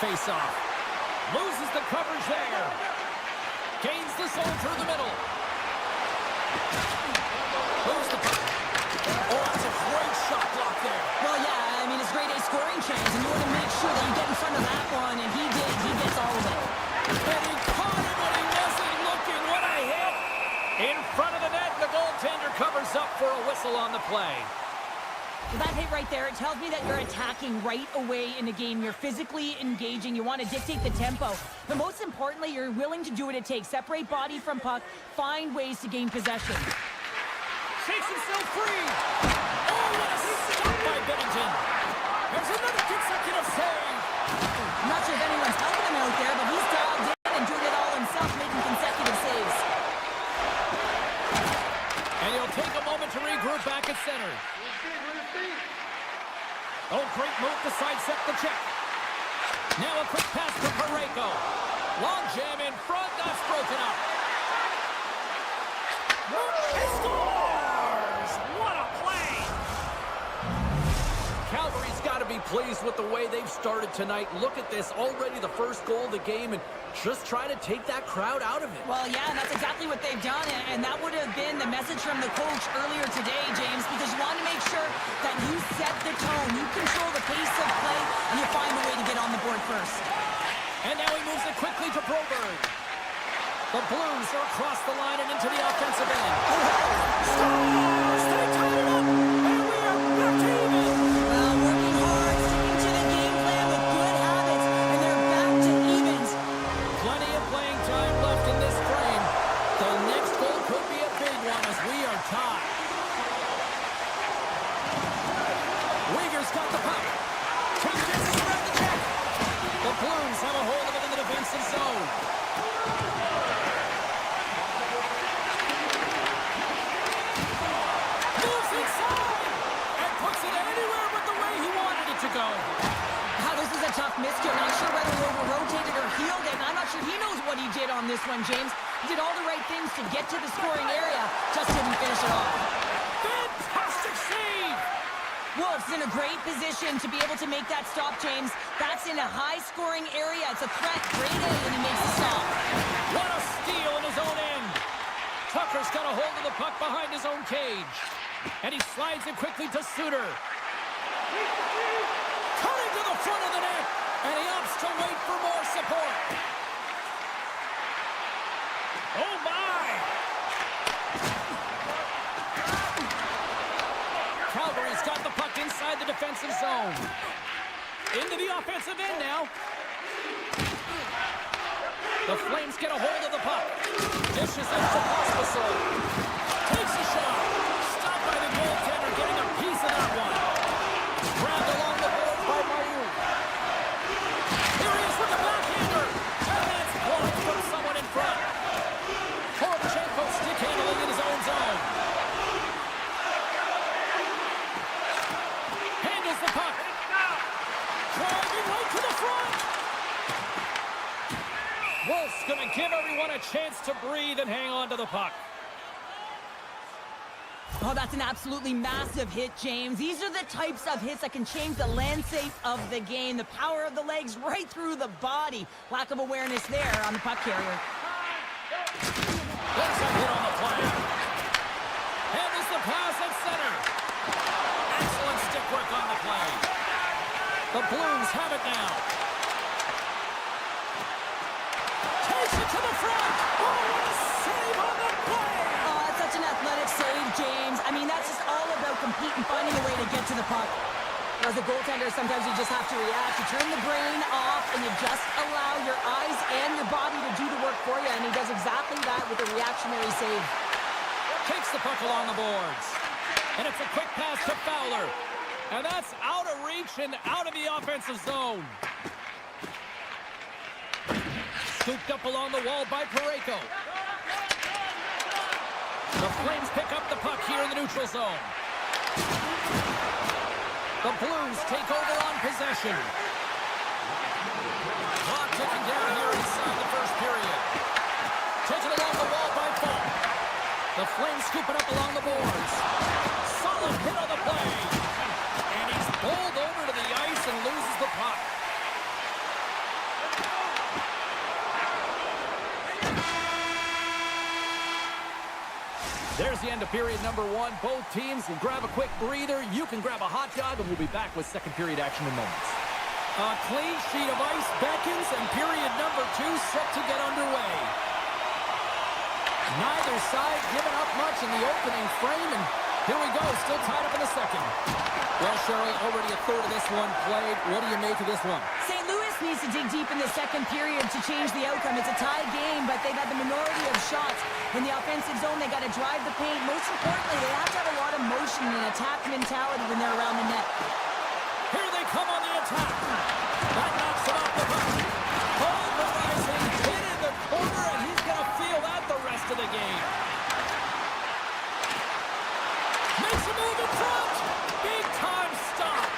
face-off. Loses the coverage there. Gains the zone through the middle. Moves the puck. Oh, that's a great shot block there. Well, yeah, I mean, it's grade A scoring chance, and you want to make sure that you get in front of that one, and he did. He gets all of it. And he caught it when he wasn't looking. What a hit. In front of the net, the goaltender covers up for a whistle on the play. Well, that hit right there, it tells me that you're attacking right away in the game. You're physically engaging. You want to dictate the tempo. But most importantly, you're willing to do what it takes. Separate body from puck. Find ways to gain possession. Shakes himself free. Oh, what a stop by Bennington. There's another consecutive save. I'm not sure if anyone's helping him out there, but he's dialed in and doing it all himself, making consecutive saves. And he'll take a moment to regroup back at center. Oh, great move to sidestep the check. Now a quick pass to Freku. Long jam in front. That's broken up. He scores! What a play! Calgary's got to be pleased with the way they've started tonight. Look at this. Already the first goal of the game, and just try to take that crowd out of it. Well, yeah, and that's exactly what they've done, and that would have been the message from the coach earlier today, James, because you want to make sure that you set the tone, you control the pace of play, and you find a way to get on the board first. And now he moves it quickly to Broberg. The Blues are across the line and into the offensive end. Scores! They tied it up, and we are back to even. Well, working hard, sticking to the game plan with good habits, and they're back to evens. Plenty of playing time left in this frame. The next goal could be a big one as we are tied. Uyghur's got the puck. Takes chances around the check. The Blues have a hold of it in the defensive zone. Moves inside and puts it anywhere but the way he wanted it to go. This is a tough miscue. I'm not sure whether he over-rotated or healed it, and I'm not sure he knows what he did on this one, James. He did all the right things to get to the scoring area, just didn't finish it off. Fantastic save! Wolf's in a great position to be able to make that stop, James. That's in a high-scoring area. It's a threat. Great A, and he makes the stop. What a steal in his own end. Tucker's got a hold of the puck behind his own cage. And he slides it quickly to Suter. Cutting to the front of the net. And he opts to wait for more support. Oh, my! Calgary's got the puck inside the defensive zone. Into the offensive end now. The Flames get a hold of the puck. Dishes it to Pospisil. Takes a shot. Stopped by the goaltender, getting a piece of that one. Grabbed along the board by Mayu. Here he is with the backhander. And that's blocked from someone in front. Korobchenko stick handling in his own zone. Handles the puck. Driving right to the front. Wolf's going to give everyone a chance to breathe and hang on to the puck. Oh, that's an absolutely massive hit, James. These are the types of hits that can change the landscape of the game. The power of the legs right through the body. Lack of awareness there on the puck carrier. There's a hit on the play. And there's the pass at center. Excellent stick work on the play. The Blues have it now. Takes it to the front. Oh, what a save on the play. Oh, that's such an athletic save, James. I mean, that's just all about competing, finding a way to get to the puck. As a goaltender, sometimes you just have to react. You turn the brain off, and you just allow your eyes and your body to do the work for you, and he does exactly that with a reactionary save. Takes the puck along the boards. And it's a quick pass to Fowler. And that's out of reach and out of the offensive zone. Scooped up along the wall by Freku. The Flames pick up the puck here in the neutral zone. The Blues take over on possession. Clock ticking down here inside the first period. Taken along the wall by Falk. The Flames scoop it up along the boards. Solid hit on the play. And he's bowled over to the ice and loses the puck. There's the end of period number 1. Both teams can grab a quick breather. You can grab a hot dog, and we'll be back with second period action in moments. A clean sheet of ice beckons, and period number 2 set to get underway. Neither side giving up much in the opening frame, and here we go, still tied up in the second. Well, Cheryl, already a third of this one played. What do you make of this one? St. Louis needs to dig deep in the second period to change the outcome. It's a tie game, but they've had the minority of shots. In the offensive zone, they got to drive the paint. Most importantly, they have to have a lot of motion and attack mentality when they're around the net. Here they come on the attack. That knocks it off the puck. Pulverizing, hit in the corner, and he's going to feel that the rest of the game. Makes a move in front. Big time stop.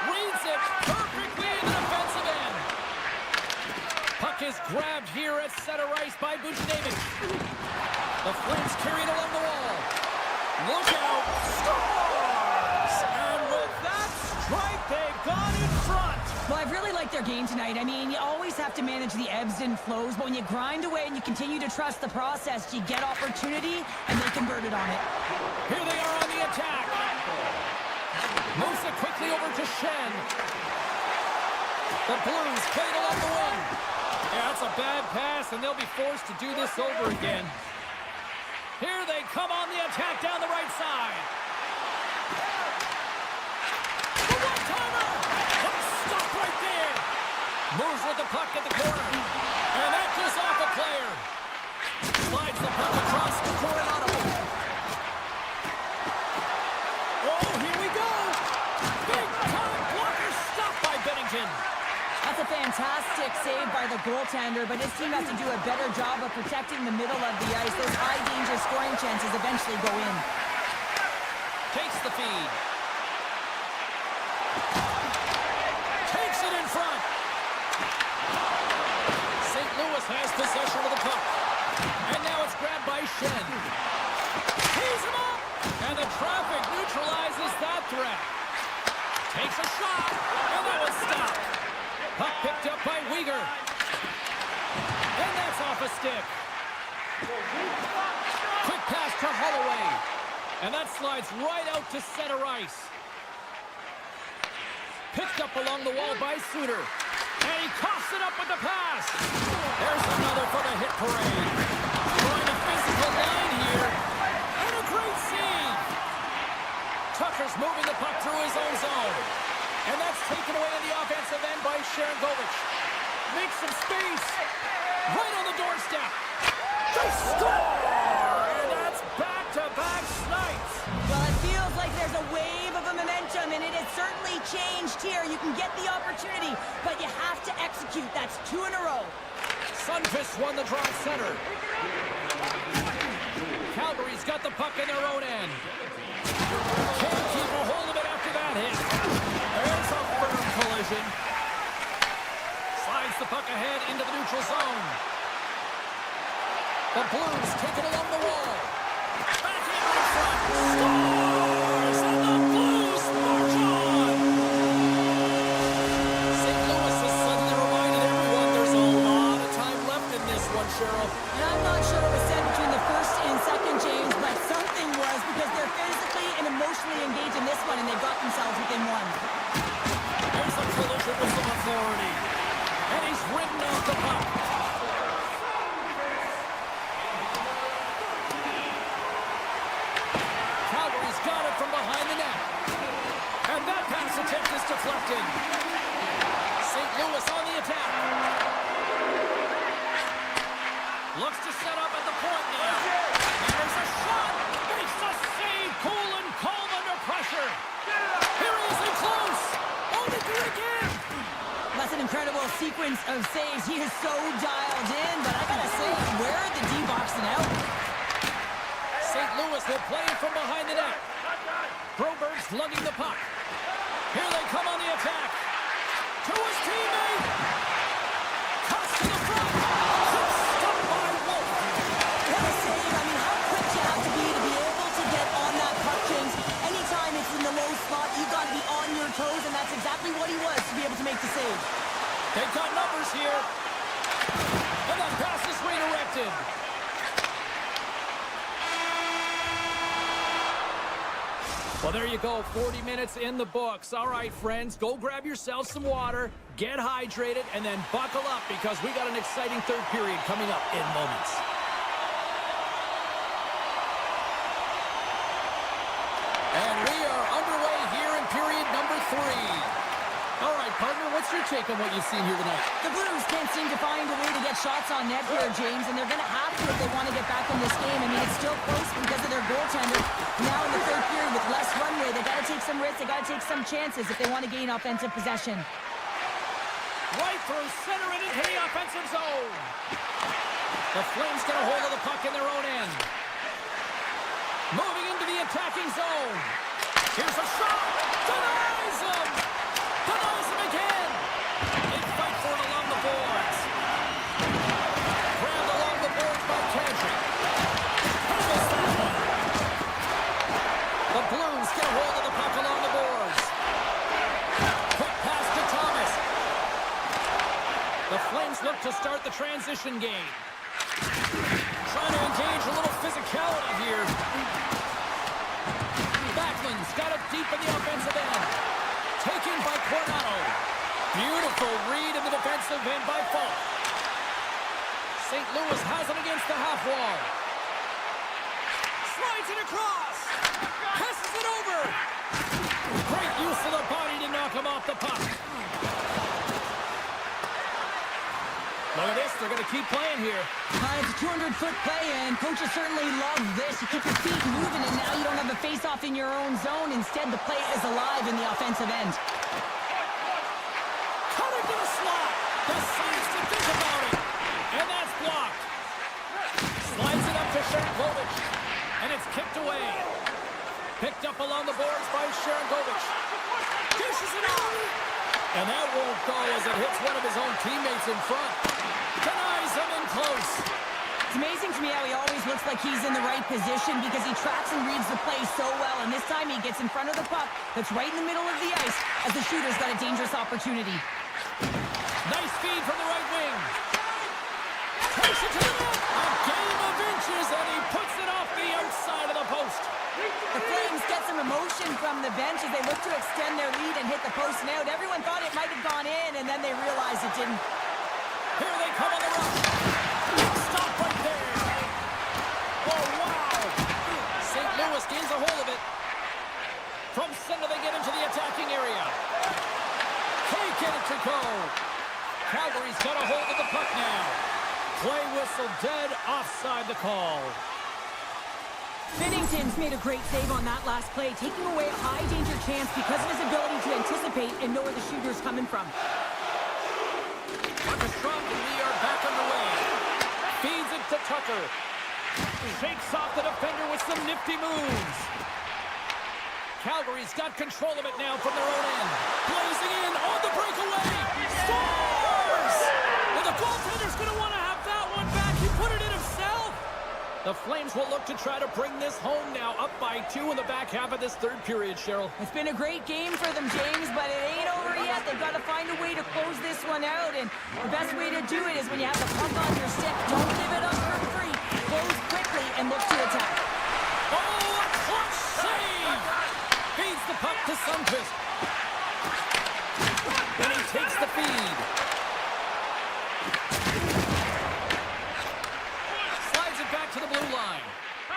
Reads it perfectly in the defensive end. Puck is grabbed here at center ice by Buchnevich. The Flames carried along the wall. Look out. Scores! And with that strike, they got in front. Well, I've really liked their game tonight. I mean, you always have to manage the ebbs and flows, but when you grind away and you continue to trust the process, you get opportunity, and they converted on it. Here they are on the attack. Moves it quickly over to Shen. The Blues played along the wing. Yeah, that's a bad pass, and they'll be forced to do this over again. Here they come on the attack down the right side. The one-timer! Let's stop right there. Moves with the puck at the corner. And that goes off a player. Slides the puck across the Coronado. Oh, here we go. Big time blocker stopped by Bennington. That's a fantastic save by the goaltender, but his team has to do a better job of protecting the middle of the ice. Those high-danger scoring chances eventually go in. Takes the feed. Takes it in front. St. Louis has possession of the puck. And now it's grabbed by Shen. Tees him up! And the traffic neutralizes that threat. Takes a shot, and that was stopped. Puck picked up by Weegar. And that's off a stick. Quick pass to Holloway. And that slides right out to center ice. Picked up along the wall by Suter. And he coughs it up with the pass. There's another for the hit parade. Trying a physical line here. And a great save. Tucker's moving the puck through his own zone. And that's taken away in the offensive end by Sharangovich. Makes some space. Right on the doorstep. They score! And that's back-to-back snipes. Well, it feels like there's a wave of a momentum, and it has certainly changed here. You can get the opportunity, but you have to execute. That's 2 in a row. Sunfist won the draw center. Calgary's got the puck in their own end. Can't keep a hold of it after that hit. There's a firm collision. Slides the puck ahead into the neutral zone. The Blues take it along the wall. Back in front. Scores! And the Blues march on! St. Louis has suddenly reminded everyone there's a lot of time left in this one, Cheryl. And I'm not sure what was said between the first and second, James, but something was, because they're physically and emotionally engaged in this one, and they've got themselves within one. There's a collision with some authority. And he's ridden off the puck. Calgary's got it from behind the net. And that pass attempt is deflected. St. Louis on the attack. Looks to set up at the point now. And there's a shot. Makes a save. Cool and calm under pressure. Here he is in close. Oh, they do it again. That's an incredible sequence of saves. He is so dialed in, but I gotta say, where are the D-boxing out? St. Louis will play it from behind the net. Broberg's lugging the puck. Here they come on the attack. To his teammate. Cuts to the front. Stopped by Wolf. What a save. I mean, how quick you have to be able to get on that puck, James. Anytime it's in the low spot, you got to be on your toes, and that's exactly what he was to be able to make the save. They've got numbers here. And that pass is redirected. Well, there you go. 40 minutes in the books. All right, friends, go grab yourself some water, get hydrated, and then buckle up because we got an exciting third period coming up in moments. And we are underway here in period number 3. All right, partner, what's your take on what you've seen here tonight? The Blues can't seem to find a way to get shots on net here, James, and they're going to have to if they want to get back in this game. I mean, it's still close because of their goaltender. Now in the third period with less runway, they got to take some risks, they got to take some chances if they want to gain offensive possession. Right through center and into the offensive zone. The Flames get a hold of the puck in their own end. Moving into the attacking zone. Here's a shot. Denies him. Denies him again. They fight for it along the boards. Grabbed along the boards by Calgary. Missed that one. The Blues get a hold of the puck along the boards. Quick pass to Thomas. The Flames look to start the transition game. Trying to engage a little physicality here. Backlund's got it deep in the offensive end. Taken by Coronado. Beautiful read in the defensive end by Falk. St. Louis has it against the half wall. Slides it across. Passes it over. Great use of the body to knock him off the puck. Look at this. They're going to keep playing here. It's a 200-foot play, and coaches certainly love this. You keep your feet moving, and now you don't have a face-off in your own zone. Instead, the play is alive in the offensive end. Cut into the slot. Decides to think about it. And that's blocked. Slides it up to Sharangovich. And it's kicked away. Picked up along the boards by Sharangovich. Dishes it off. And that won't go as it hits one of his own teammates in front. Denies him in close. It's amazing to me how he always looks like he's in the right position because he tracks and reads the play so well. And this time he gets in front of the puck that's right in the middle of the ice as the shooter's got a dangerous opportunity. Nice feed from the right wing. Takes it to the net. A game of inches, and he puts it off the outside of the post. The Flames get some emotion from the bench as they look to extend their lead and hit the post and out. Everyone thought it might have gone in, and then they realized it didn't. Here they come on the rush. Stop right there. Oh, wow. St. Louis gains a hold of it. From center, they get into the attacking area. Can't get it to go. Calgary's got a hold of the puck now. Play whistle dead, offside the call. Binnington's made a great save on that last play, taking away a high-danger chance because of his ability to anticipate and know where the shooter's coming from. Armstrong, and we are back underway. Feeds it to Tucker. Shakes off the defender with some nifty moves. Calgary's got control of it now from their own end. Blazing in on the breakaway. Scores! And the goaltender's going to want to have that one back. He put it in himself. The Flames will look to try to bring this home now, up by 2 in the back half of this third period, Cheryl. It's been a great game for them, James, but it ain't over yet. They've got to find a way to close this one out, and the best way to do it is when you have the puck on your stick. Don't give it up for free. Close quickly and look to attack. Oh, a clutch save! Feeds the puck to Sundqvist. And he takes the feed. To the blue line.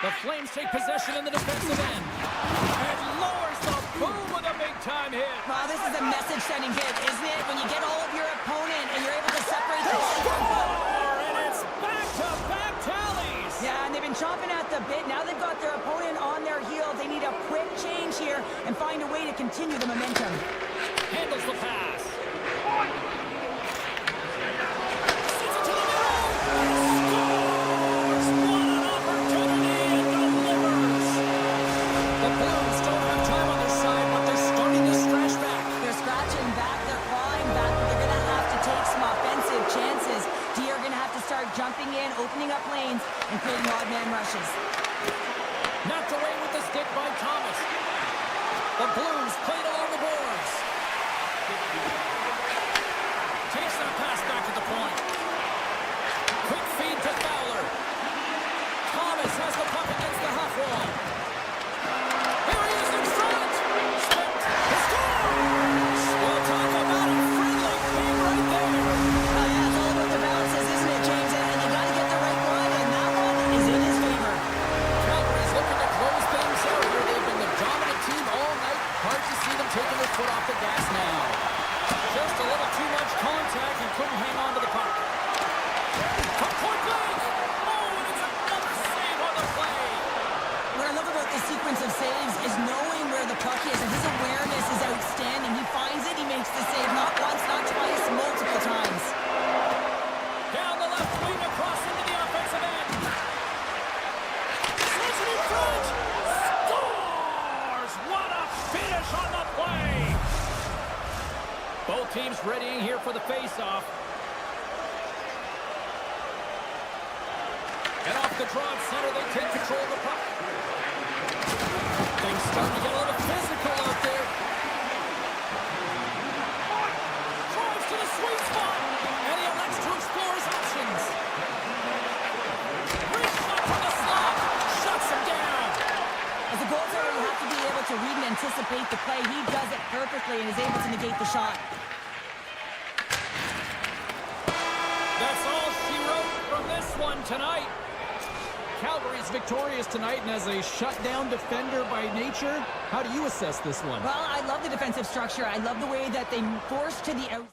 The Flames take possession in the defensive end. And lowers the boom with a big-time hit. Wow, this is a message-sending hit, isn't it? When you get all of your opponent and you're able to separate the ball from goal. And it's back-to-back tallies. Yeah, and they've been chomping at the bit. Now they've got their opponent on their heels. They need a quick change here and find a way to continue the momentum. Handles the pass. Jumping in, opening up lanes, and creating odd man rushes. Knocked away with the stick by Thomas. The Blues played along the boards. Takes that pass back at the point. Quick feed to Fowler. Thomas has the puck against the half wall. Here he is in front. about this sequence of saves is knowing where the puck is, and his awareness is outstanding. He finds it, he makes the save not once, not twice, multiple times. Down the left wing, across into the offensive end. Switch it in front. Scores! What a finish on the play! Both teams readying here for the face-off. And off the draw at center, they take control of the puck. Things starting to get a little physical out there. Drives to the sweet spot, and he elects to explore his options. Wrist shot from the slot, shuts him down. As a goaltender, you have to be able to read and anticipate the play. He does it perfectly and is able to negate the shot. That's all she wrote from this one tonight. Calgary's victorious tonight, and as a shutdown defender by nature, how do you assess this one? Well, I love the defensive structure. I love the way that they force to the outside.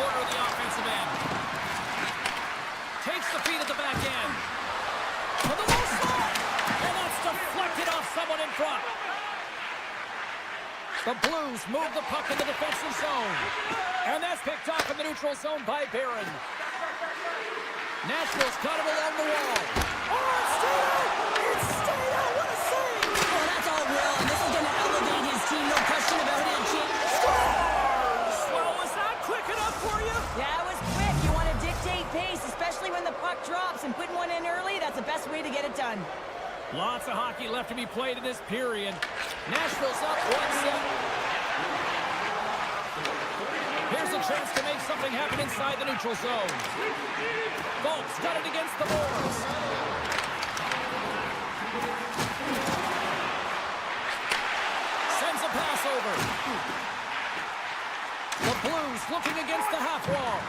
corner of the offensive end. Takes the feed at the back end. To the low slot. And that's deflected off someone in front. The Blues move the puck in the defensive zone. And that's picked off in the neutral zone by Barron. Nashville's got him along the wall. Oh, it's stayed out! It's stayed out! What a save! Oh, that's all Will, and this is going to elevate his team, no question about it. Scores! Well, was that quick enough for you? Yeah, it was quick. You want to dictate pace, especially when the puck drops, and putting one in early, that's the best way to get it done. Lots of hockey left to be played in this period. Nashville's up 1-7. Here's a chance to make something happen inside the neutral zone. Bolt's got it against the boards. Sends a pass over. The Blues looking against the half wall.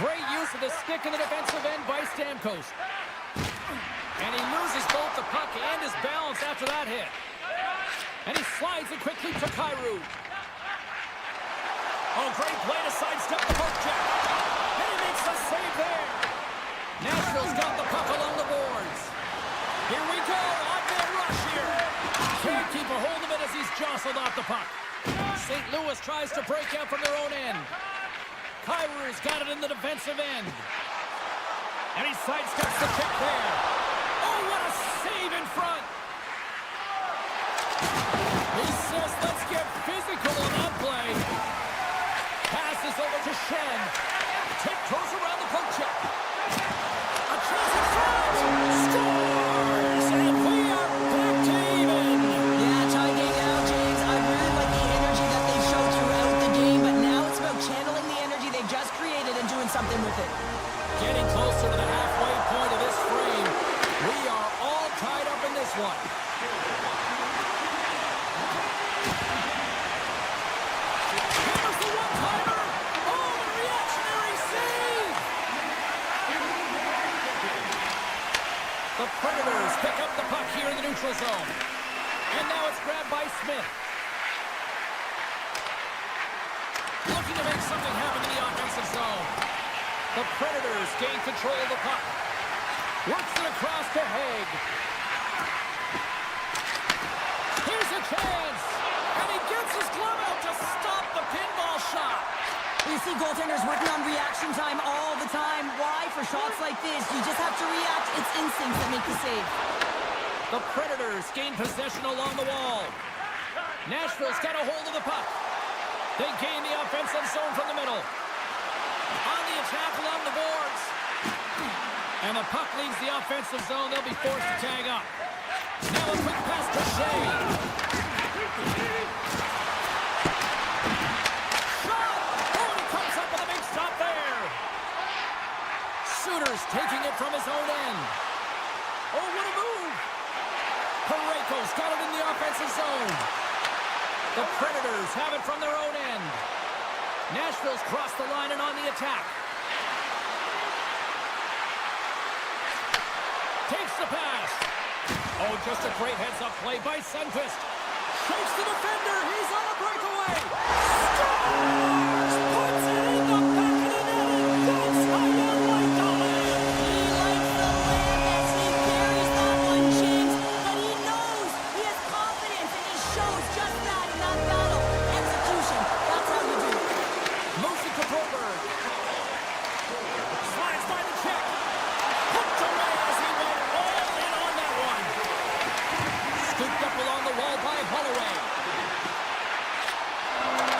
Great use of the stick in the defensive end by Stamkos. And he loses both the puck and his balance after that hit. And he slides it quickly to Kyrou. Oh, great play to sidestep the poke check. And he makes the save there. Nashville's got the puck along the boards. Here we go, on-man rush here. Can't keep a hold of it as he's jostled off the puck. St. Louis tries to break out from their own end. Kyrou's got it in the defensive end. And he sidesteps the kick there. Oh, what a save in front. He says, let's get physical on that play. Passes over to Shen. Tiptoes around the poke check. A chance at front. Scores! And we are back to even. Yeah, tie game now, James. I really like the energy that they showed throughout the game, but now it's about channeling the energy they just created and doing something with it. Getting closer to the halfway point of this frame. We are all tied up in this one. Here's the one-timer. Oh, the reactionary save. The Predators pick up the puck here in the neutral zone. And now it's grabbed by Smith. Looking to make something happen in the offensive zone. The Predators gain control of the puck. Works it across to Haig. Here's a chance. And he gets his glove out to stop the pinball shot. You see goaltenders working on reaction time all the time. Why? For shots like this, you just have to react. It's instincts that make the save. The Predators gain possession along the wall. Nashville's got a hold of the puck. They gain the offensive zone from the middle. On the attack along the boards. And the puck leaves the offensive zone. They'll be forced to tag up. Now a quick pass to Shea. Shot! Oh, he comes up with a big stop there. Suter's taking it from his own end. Oh, what a move. Freku's got it in the offensive zone. The Predators have it from their own end. Nashville's crossed the line and on the attack. Takes the pass. Oh, just a great heads-up play by Sundqvist. Shakes the defender. He's on a breakaway. Scores! Puts it in the back of the net. That's how you like the land. He likes the land as he carries that one, James. But he knows he has confidence, and he shows just that in that battle. Execution. That's how you do it. Moves it to Broberg. Slides by the check. Hooked away as he went all in on that one. Scooped up along the wall by Holloway.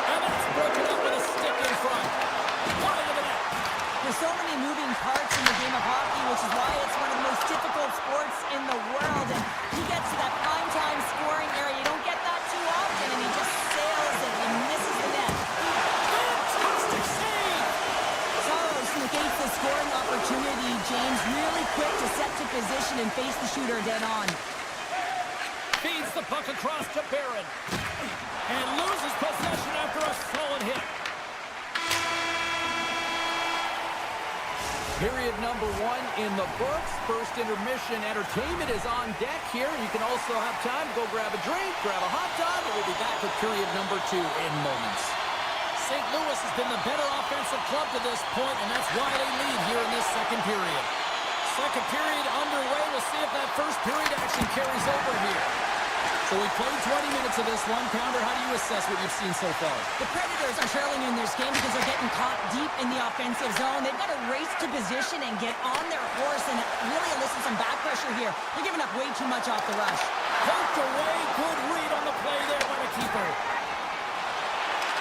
And that's broken up with a stick in front. Wide of the net. There's so many moving parts in the game of hockey, which is why it's one of the most difficult sports in the world. And he gets to that prime time scoring area. You don't get that too often, and he just sails it and misses the net. Fantastic save. Saros negates the scoring opportunity. James really quick to set to position and face the shooter dead on. Feeds the puck across to Barron. And loses possession after a solid hit. Period number 1 in the books. First intermission entertainment is on deck here. You can also have time to go grab a drink, grab a hot dog, and we'll be back with period number 2 in moments. St. Louis has been the better offensive club to this point, and that's why they lead here in this second period. Second period underway. We'll see if that first period action carries over here. So we played 20 minutes of this one. Pounder, how do you assess what you've seen so far? The Predators are trailing in this game because they're getting caught deep in the offensive zone. They've got to race to position and get on their horse and really elicit some back pressure here. They're giving up way too much off the rush. Poked away. Good read on the play there by the keeper.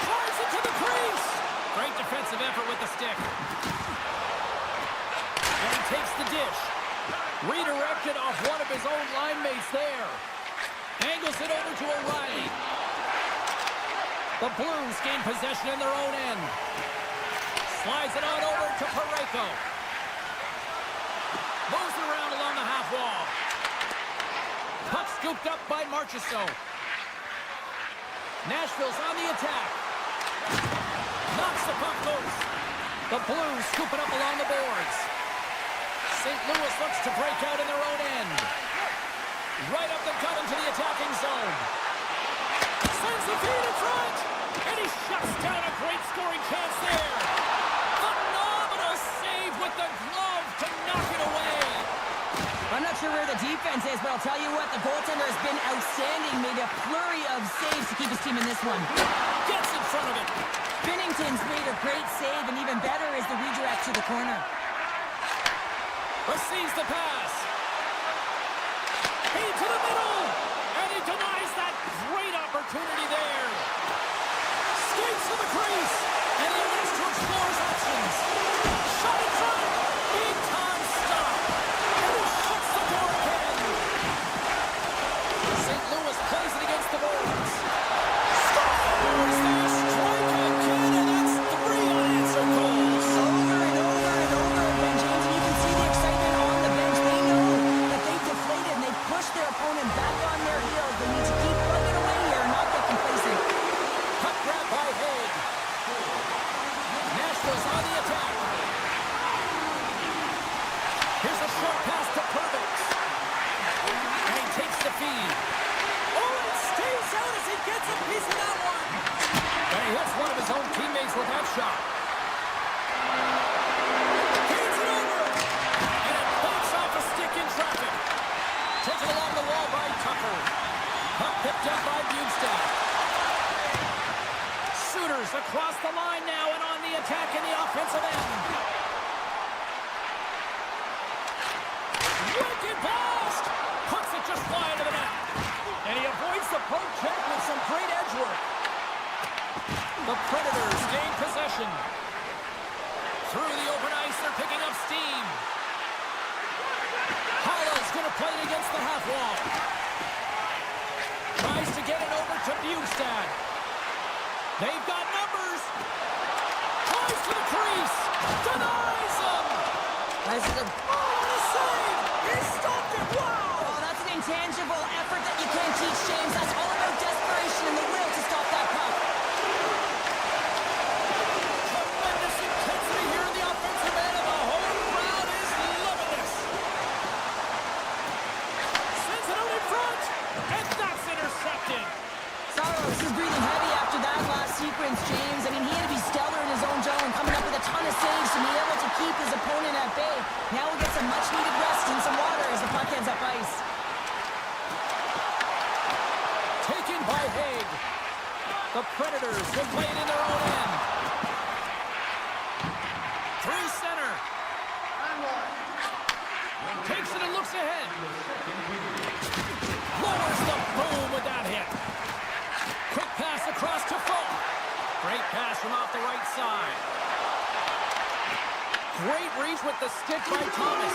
Drives it to the crease. Great defensive effort with the stick. And he takes the dish. Redirected off one of his own line mates there. Angles it over to O'Reilly. The Blues gain possession in their own end. Slides it on over to Freku. Moves it around along the half wall. Puck scooped up by Marchessault. Nashville's on the attack. Knocks the puck loose. The Blues scoop it up along the boards. St. Louis looks to break out in their own end. Right up the gut into the attacking zone. Sends the feed in front. And he shuts down a great scoring chance there. Phenomenal save with the glove to knock it away. I'm not sure where the defense is, but I'll tell you what, the goaltender has been outstanding. Made a flurry of saves to keep his team in this one. Gets in front of it. Binnington's made a great save, and even better is the redirect to the corner. Receives the pass. Into the middle. And he denies that great opportunity there. Skates to the crease. And he wants to explore his options. Shot in front. Big time stop. And he shuts the door again. St. Louis plays it against the boards. Scores! They strike again, and that's 3 unanswered goals. Over and over and over again, James. And you can see the excitement on the bench. They know that they've deflated and they've pushed their opponent back on their heels. They need to keep plugging away here and not get complacent. Puck grab by Haig. Nashville's on the attack. Here's a short pass to Pervix. And he takes the feed. Oh, and it stays out as he gets a piece of that one. And he hits one of his own teammates with that shot. Feeds it over. And it bumps off a stick in traffic. Taken along the wall by Tucker. Puck picked up by Bjugstad. Shooters across the line now and on the attack in the offensive end. Wicked blast! Puts it just wide of the net. And he avoids the poke check with some great edge work. The Predators gain possession. Through the open ice, they're picking up steam. Hollow's going to play it against the half wall. Tries to get it over to Bjugstad. They've got numbers. Tries to the crease. Denies them. This is a... Oh, what a save. He stopped it. Wow. Oh, that's an intangible effort that you can't teach, James. That's all about desperation and the will to stop that puck. Tremendous intensity here in the offensive end, and the home crowd is loving this. Sends it out in front, and that's intercepted. Saros is breathing heavy after that last sequence, James. I mean, he had to be stellar in his own zone, coming up with a ton of saves to be able to keep his opponent at bay. Now we'll get some much-needed rest and some water as the puck ends up ice. Taken by Haig. The Predators will play it in their own end. Through center. Takes it and looks ahead. Lowers the boom with that hit. Quick pass across to Folk. Great pass from off the right side. Great reach with the stick by Thomas.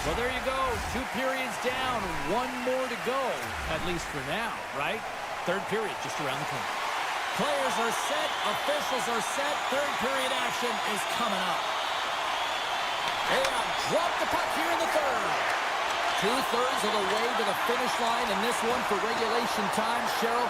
Well, there you go. 2 periods down, 1 more to go, at least for now, right? Third period just around the corner. Players are set, officials are set, third period action is coming up. They have dropped the puck here in the third. 2/3 of the way to the finish line in this one for regulation time. Cheryl,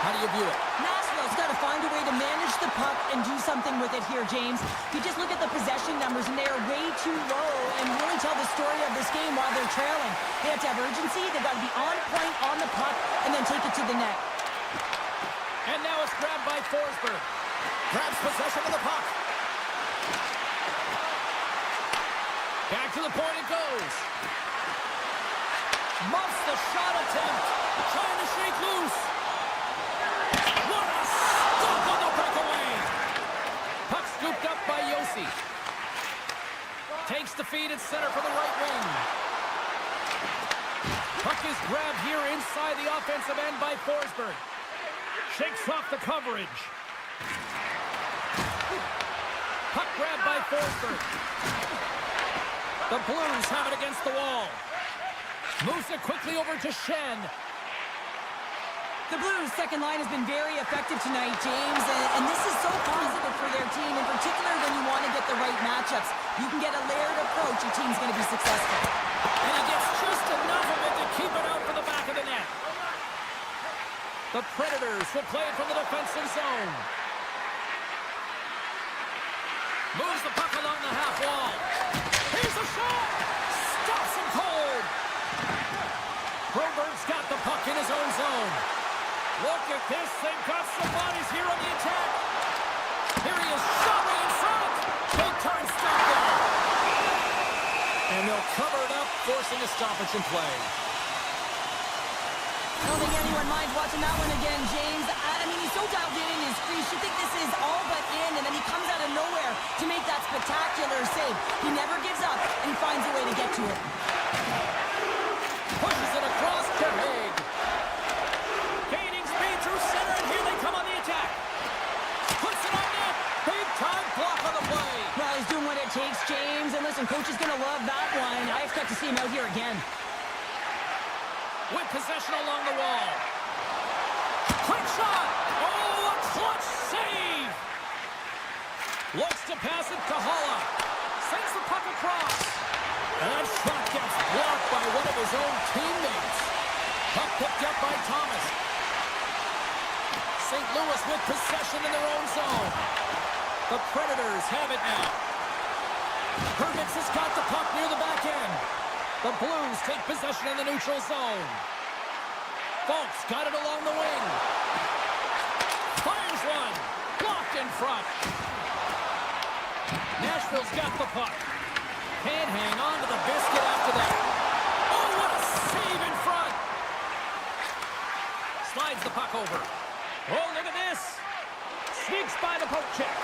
How do you view it? Nashville's got to find a way to manage the puck and do something with it here, James. You just look at the possession numbers, and they are way too low and really tell the story of this game while they're trailing. They have to have urgency. They've got to be on point on the puck and then take it to the net. And now it's grabbed by Forsberg. Grabs possession of the puck. Back to the point it goes. Muffs the shot attempt. Trying to shake loose. What a stop on the breakaway. Puck scooped up by Yossi. Takes the feed at center for the right wing. Puck is grabbed here inside the offensive end by Forsberg. Shakes off the coverage. Puck grabbed by Forsberg. The Blues have it against the wall. Moves it quickly over to Shen. The Blues' second line has been very effective tonight, James, and this is so positive for their team, in particular when you want to get the right matchups. You can get a layered approach, your team's going to be successful. And he gets just enough of it to keep it out for the back of the net. The Predators will play it from the defensive zone. Moves the puck along the half wall. Here's a shot! Stops him cold! Broberg's got the puck in his own zone. Look at this. They've got some bodies here on the attack. Here he is, shot right in front. Big time stop there. And they'll cover it up, forcing a stoppage in play. I don't think anyone minds watching that one again, James. I mean, he's so dialed in his crease. You think this is all but in, and then he comes out of nowhere to make that spectacular save. He never gives up, and he finds a way to get to it. Pushes it across to Haig. Gaining speed through center, and here they come on the attack. Puts it on net. Big time block on the play. Well, he's doing what it takes, James. And listen, coach is going to love that one. I expect to see him out here again. With possession along the wall. Quick shot! Oh, a clutch save! Looks to pass it to Holla. Sends the puck across. And that shot gets blocked by one of his own teammates. Puck picked up by Thomas. St. Louis with possession in their own zone. The Predators have it now. Hermits has got the puck near the back end. The Blues take possession in the neutral zone. Folks got it along the wing. Fires one. Blocked in front. Nashville's got the puck. Can't hang on to the biscuit after that. Oh, what a save in front. Slides the puck over. Oh, look at this. Sneaks by the poke check.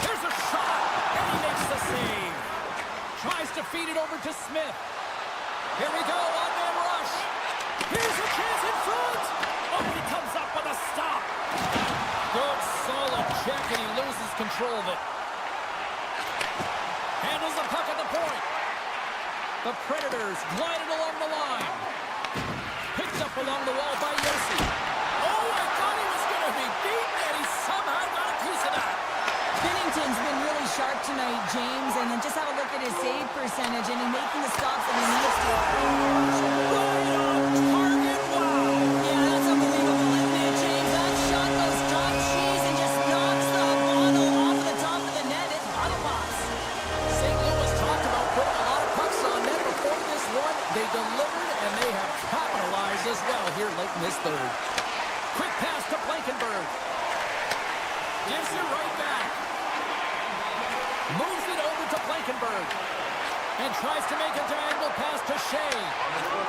There's a shot, and he makes the save. Tries to feed it over to Smith. Here we go, one-man rush. Here's a chance in front. Oh, he comes up with a stop. Good, solid check, and he loses control of it. Handles the puck at the point. The Predators glided along the line. Picked up along the wall by Yossi. Oh, I thought he was going to be beaten, and he somehow got a piece of that. Binnington's been really sharp tonight, James, and then just have a look at his save percentage, and he's making the stops that he needs to. Right on target, wow. Yeah, that's unbelievable, isn't it, James? That shot goes top cheese and just knocks the bottle off the top of the net. It's bottle box. St. Louis talked about putting a lot of pucks on net before this one. They delivered, and they have capitalized as well here late in this third. Quick pass to Blankenberg. Gives it right back. Moves it over to Blankenberg. And tries to make a diagonal pass to Shea.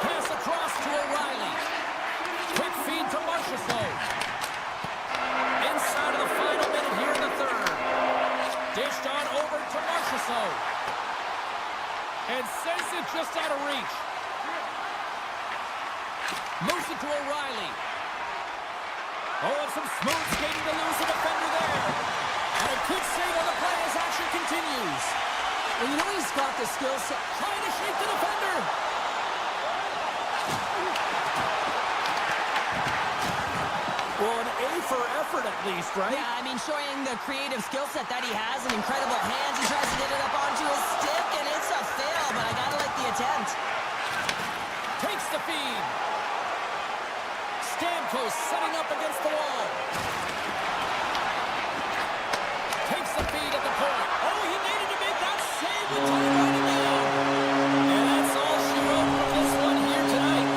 Pass across to O'Reilly. Quick feed to Marchessault. Inside of the final minute here in the third. Dished on over to Marchessault. And sends it just out of reach. Moves it to O'Reilly. Oh, and some smooth skating to lose the defender there. And a good save on the play as action continues. Well, you know he's got the skill set. Trying to shake the defender. Well, an A for effort at least, right? Yeah, I mean, showing the creative skill set that he has and incredible hands. He tries to get it up onto his stick, and it's a fail, but I gotta like the attempt. Takes the feed. Stamkos setting up against the wall. Takes the feed at the point. Oh, he needed to make that save with time running down. And that's all she wrote for this one here tonight.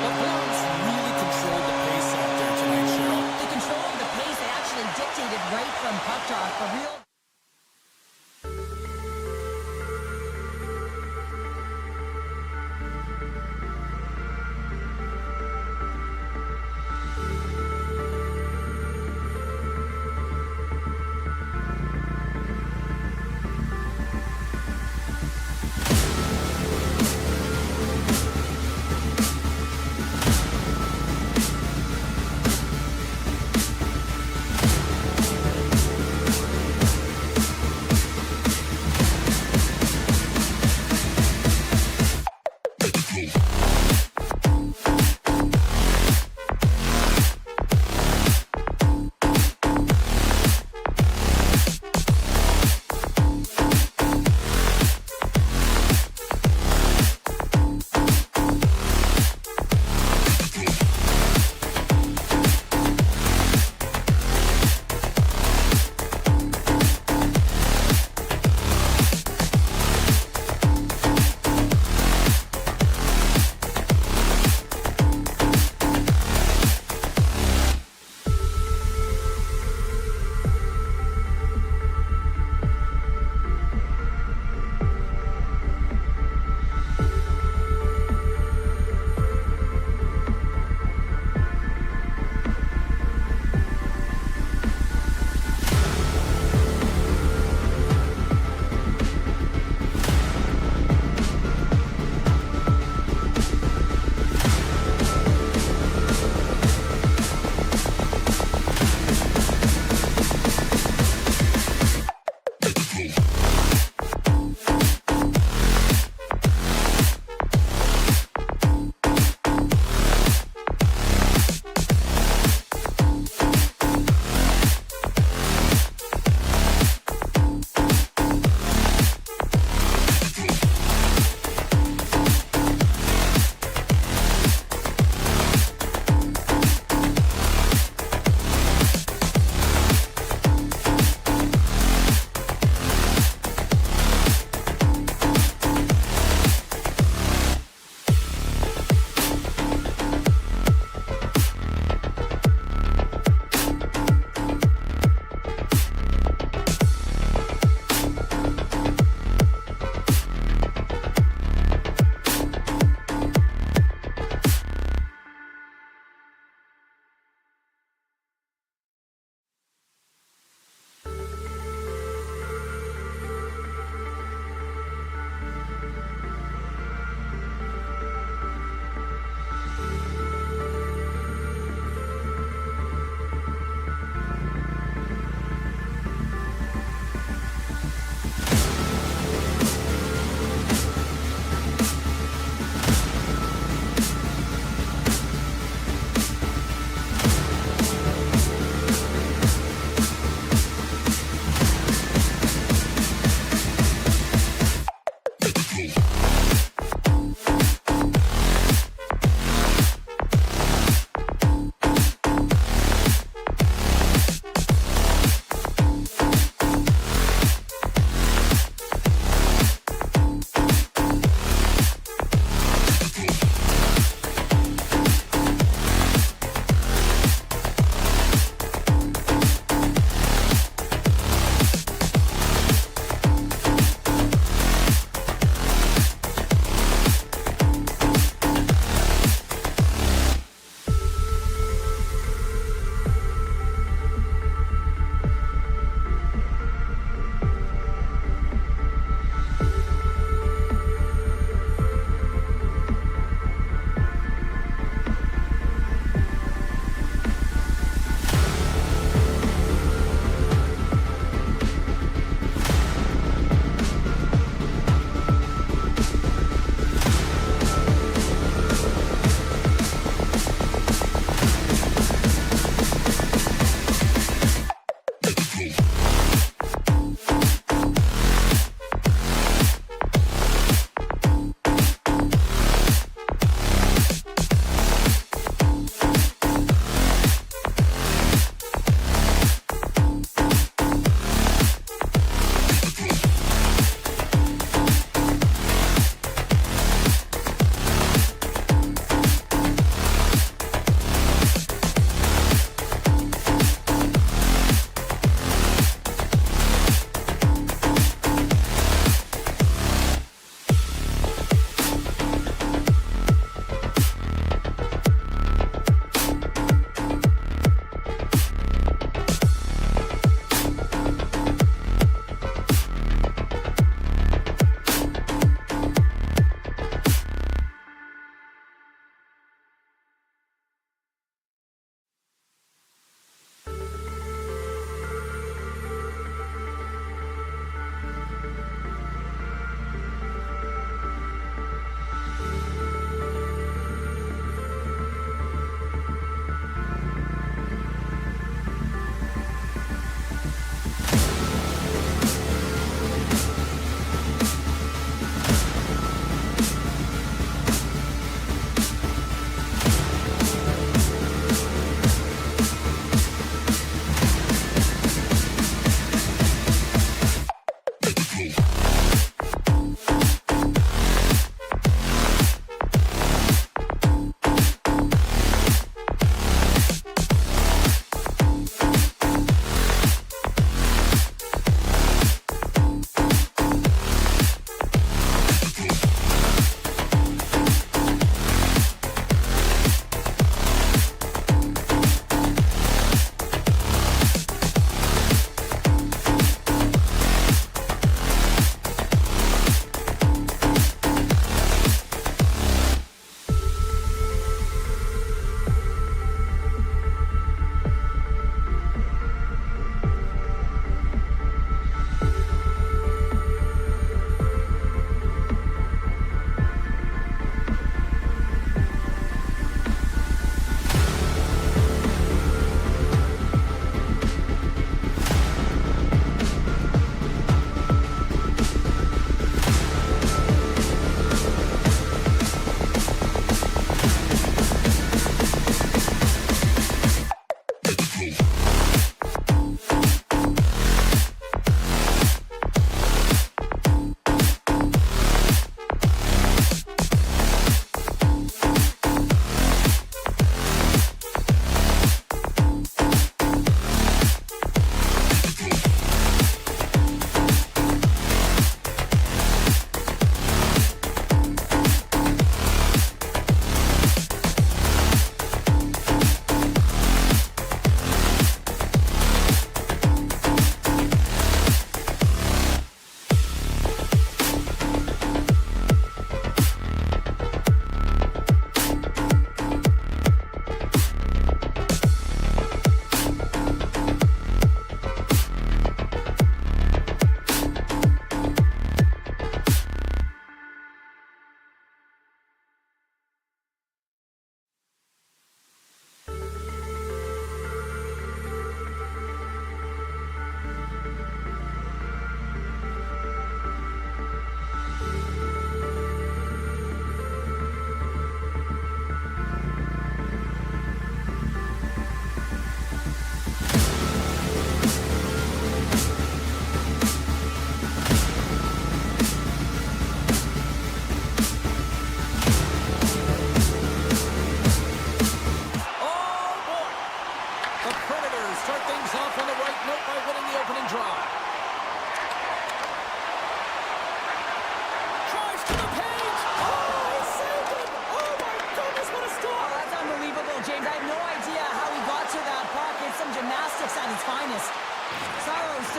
The Bruins really controlled the pace out there tonight, Cheryl. They controlled the pace. They actually dictated right from puck drop. A real...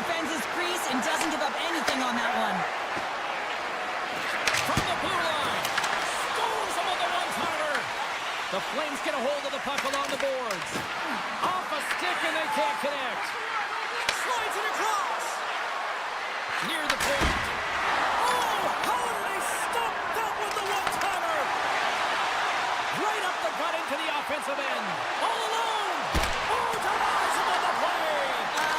defends his crease and doesn't give up anything on that one. From the blue line. Scores him on the one-timer. The Flames get a hold of the puck along the boards. Off a stick and they can't connect. Slides it across. Near the point. Oh, how did they stop that with the one-timer? Right up the gut into the offensive end. All alone. Oh, denies him on the play.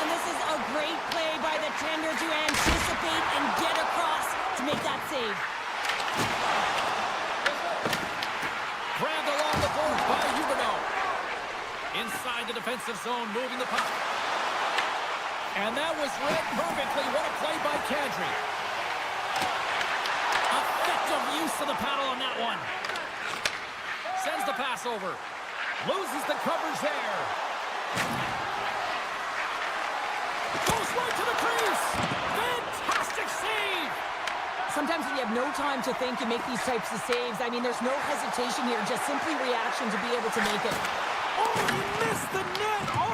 And this is a great play by the tender to anticipate and get across to make that save. Grabbed along the boards by Huberdeau. Inside the defensive zone, moving the puck. And that was read perfectly. What a play by Kadri. Effective use of the paddle on that one. Sends the pass over. Loses the coverage there. Goes right to the crease. Fantastic save. Sometimes when you have no time to think, you make these types of saves. I mean, there's no hesitation here, just simply reaction to be able to make it. Oh, he missed the net. Oh!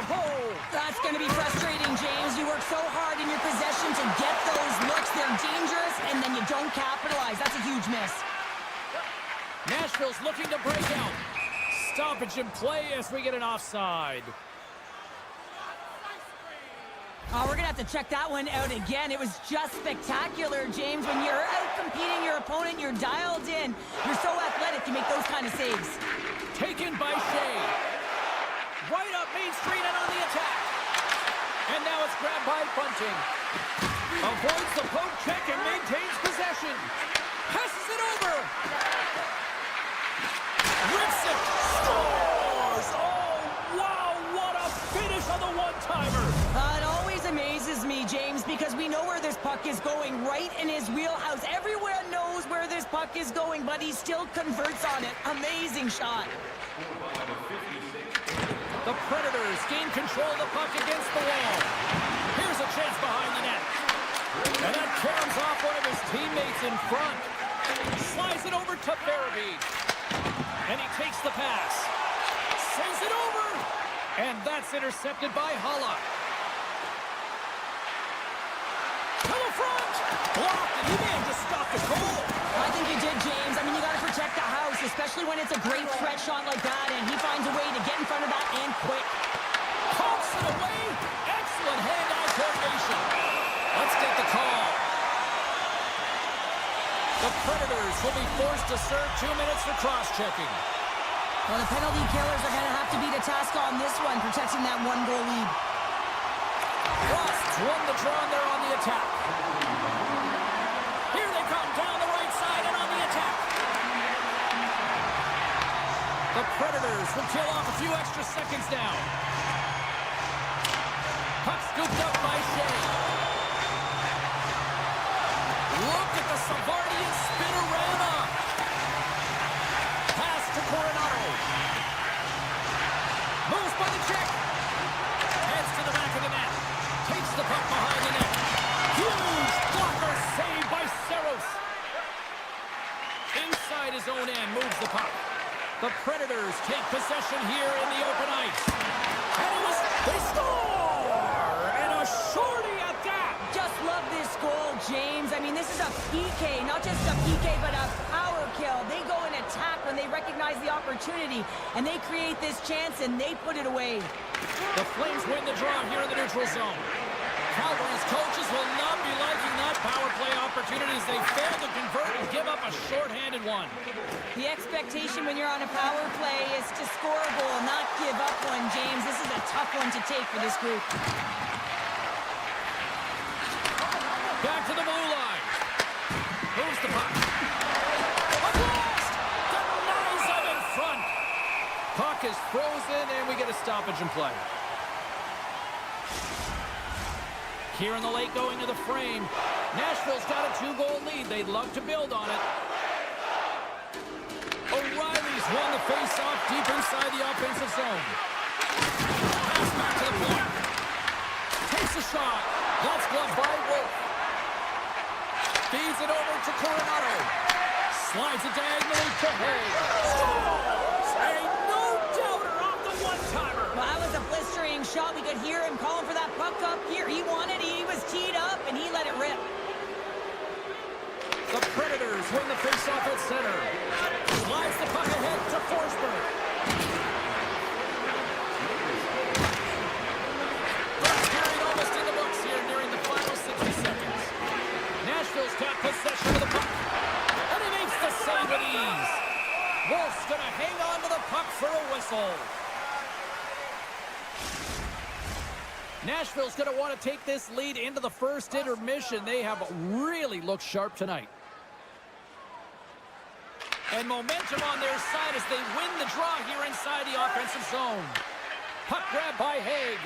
That's going to be frustrating, James. You work so hard in your possession to get those looks. They're dangerous, and then you don't capitalize. That's a huge miss. Nashville's looking to break out. Stoppage in play as we get an offside. Oh, we're going to have to check that one out again. It was just spectacular, James. When you're out competing your opponent, you're dialed in. You're so athletic, you make those kind of saves. Taken by Shea. Right up Main Street and on the attack. And now it's grabbed by Bunting. Avoids the poke check and maintains possession. Passes it over. Rips it. Scores! Oh, wow, what a finish on the one-timer. It always amazes me, James, because we know where this puck is going, right in his wheelhouse. Everyone knows where this puck is going, but he still converts on it. Amazing shot. The Predators gain control of the puck against the wall. Here's a chance behind the net. And that caroms off one of his teammates in front. Slides it over to Farabee. And he takes the pass. Sends it over. And that's intercepted by Holla. To the front. Blocked, and he may have just stopped the goal. I think you did, James. I mean, you got to protect the house, especially when it's a great threat shot like that, and he finds a way to get in front of that and quick. Pumps it away. Excellent hand-eye coordination. Let's get the call. The Predators will be forced to serve 2 minutes for cross-checking. Well, the penalty killers are going to have to beat a task on this one, protecting that one-goal lead. Frost won the draw, and they're on the attack. Here they come down the right side and on the attack. The Predators will kill off a few extra seconds now. Puck scooped up by Shea. Look at the Savardian spinorama. Pass to Coronado. Moves by the check. Heads to the back of the net. Takes the puck behind the net. Huge blocker save by Saros. Inside his own end, moves the puck. The Predators take possession here in the open ice. And they score! And a shorty at that! Just love this goal, James. I mean, this is a PK, not just a PK, but a power kill. They go and attack when they recognize the opportunity, and they create this chance, and they put it away. The Flames win the draw here in the neutral zone. Calgary's coaches will not be liking that power play opportunity as they fail to convert and give up a shorthanded one. The expectation when you're on a power play is to score a goal, not give up one, James. This is a tough one to take for this group. Back to the blue line. Moves the puck. A blast! Denies him in front. Puck is frozen, and we get a stoppage in play. Here in the late going to the frame. Nashville's got a 2-goal lead. They'd love to build on it. O'Reilly's won the face-off deep inside the offensive zone. Pass back to the point. Takes a shot. That's gloved by Wolf. Feeds it over to Coronado. Slides it diagonally to Hay. Scores! A no-doubter off the one-timer. Well, that was a blistering shot. We could hear him calling for that puck up here. He wanted it. He was Knights win the faceoff at center. Slides the puck ahead to Forsberg. First period almost in the books here, nearing the final 60 seconds. Nashville's got possession of the puck. And he makes the save with ease. Wolf's going to hang on to the puck for a whistle. Nashville's going to want to take this lead into the first intermission. They have really looked sharp tonight. And momentum on their side as they win the draw here inside the offensive zone. Puck grab by Haig.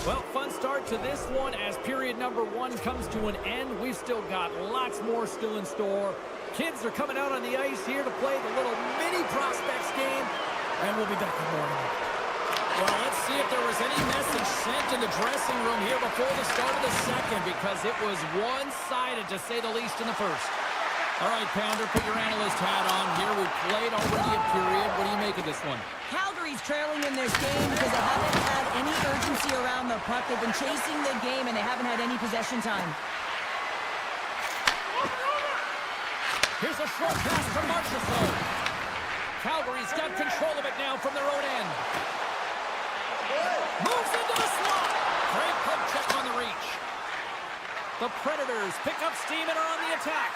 Well, fun start to this one as period number 1 comes to an end. We've still got lots more still in store. Kids are coming out on the ice here to play the little mini prospects game, and we'll be back in the morning. Well, let's see if there was any message sent in the dressing room here before the start of the second, because it was one-sided, to say the least, in the first. All right, Pounder, put your analyst hat on here. We've played already a period. What do you make of this one? Calgary's trailing in this game because they haven't had any urgency around the puck. They've been chasing the game, and they haven't had any possession time. Here's a short pass to Majkel. Calgary's got control of it now from their own end. Moves into the slot. Great poke check on the reach. The Predators pick up steam and are on the attack.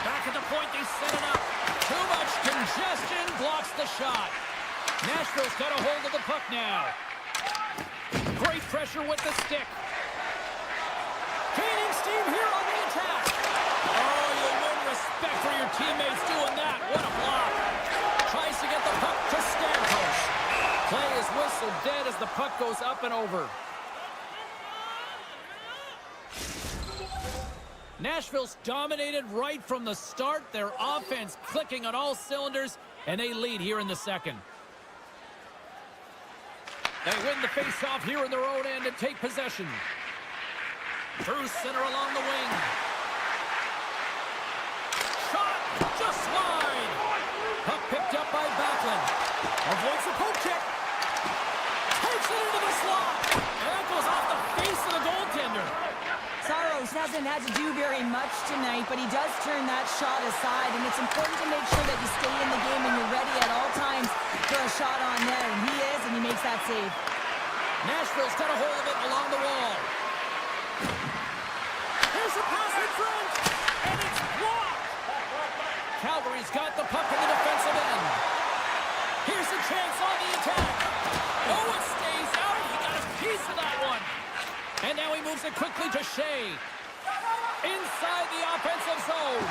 Back at the point, they set it up. Too much congestion blocks the shot. Nashville's got a hold of the puck now. Great pressure with the stick. Gaining steam here on the attack. Oh, you win respect for your teammates doing that. What a block. Tries to get the puck to Sneknest. Play is whistled dead as the puck goes up and over. Nashville's dominated right from the start. Their offense clicking on all cylinders, and they lead here in the second. They win the faceoff here in their own end and take possession. Through center along the wing. Shot just wide. Puck picked up by Backlund. Avoids the poke check. Takes it into the slot. And that goes off the face of the goaltender. Saros hasn't had to do very much tonight, but he does turn that shot aside, and it's important to make sure that you stay in the game and you're ready at all times for a shot on net, and he is, and he makes that save. Nashville's got a hold of it along the wall. Here's a pass in front, and it's blocked. Calgary's got the puck in the defensive end. Here's a chance on the attack. Oh, it stays out. He got a piece of that one. And now he moves it quickly to Shea. Inside the offensive zone.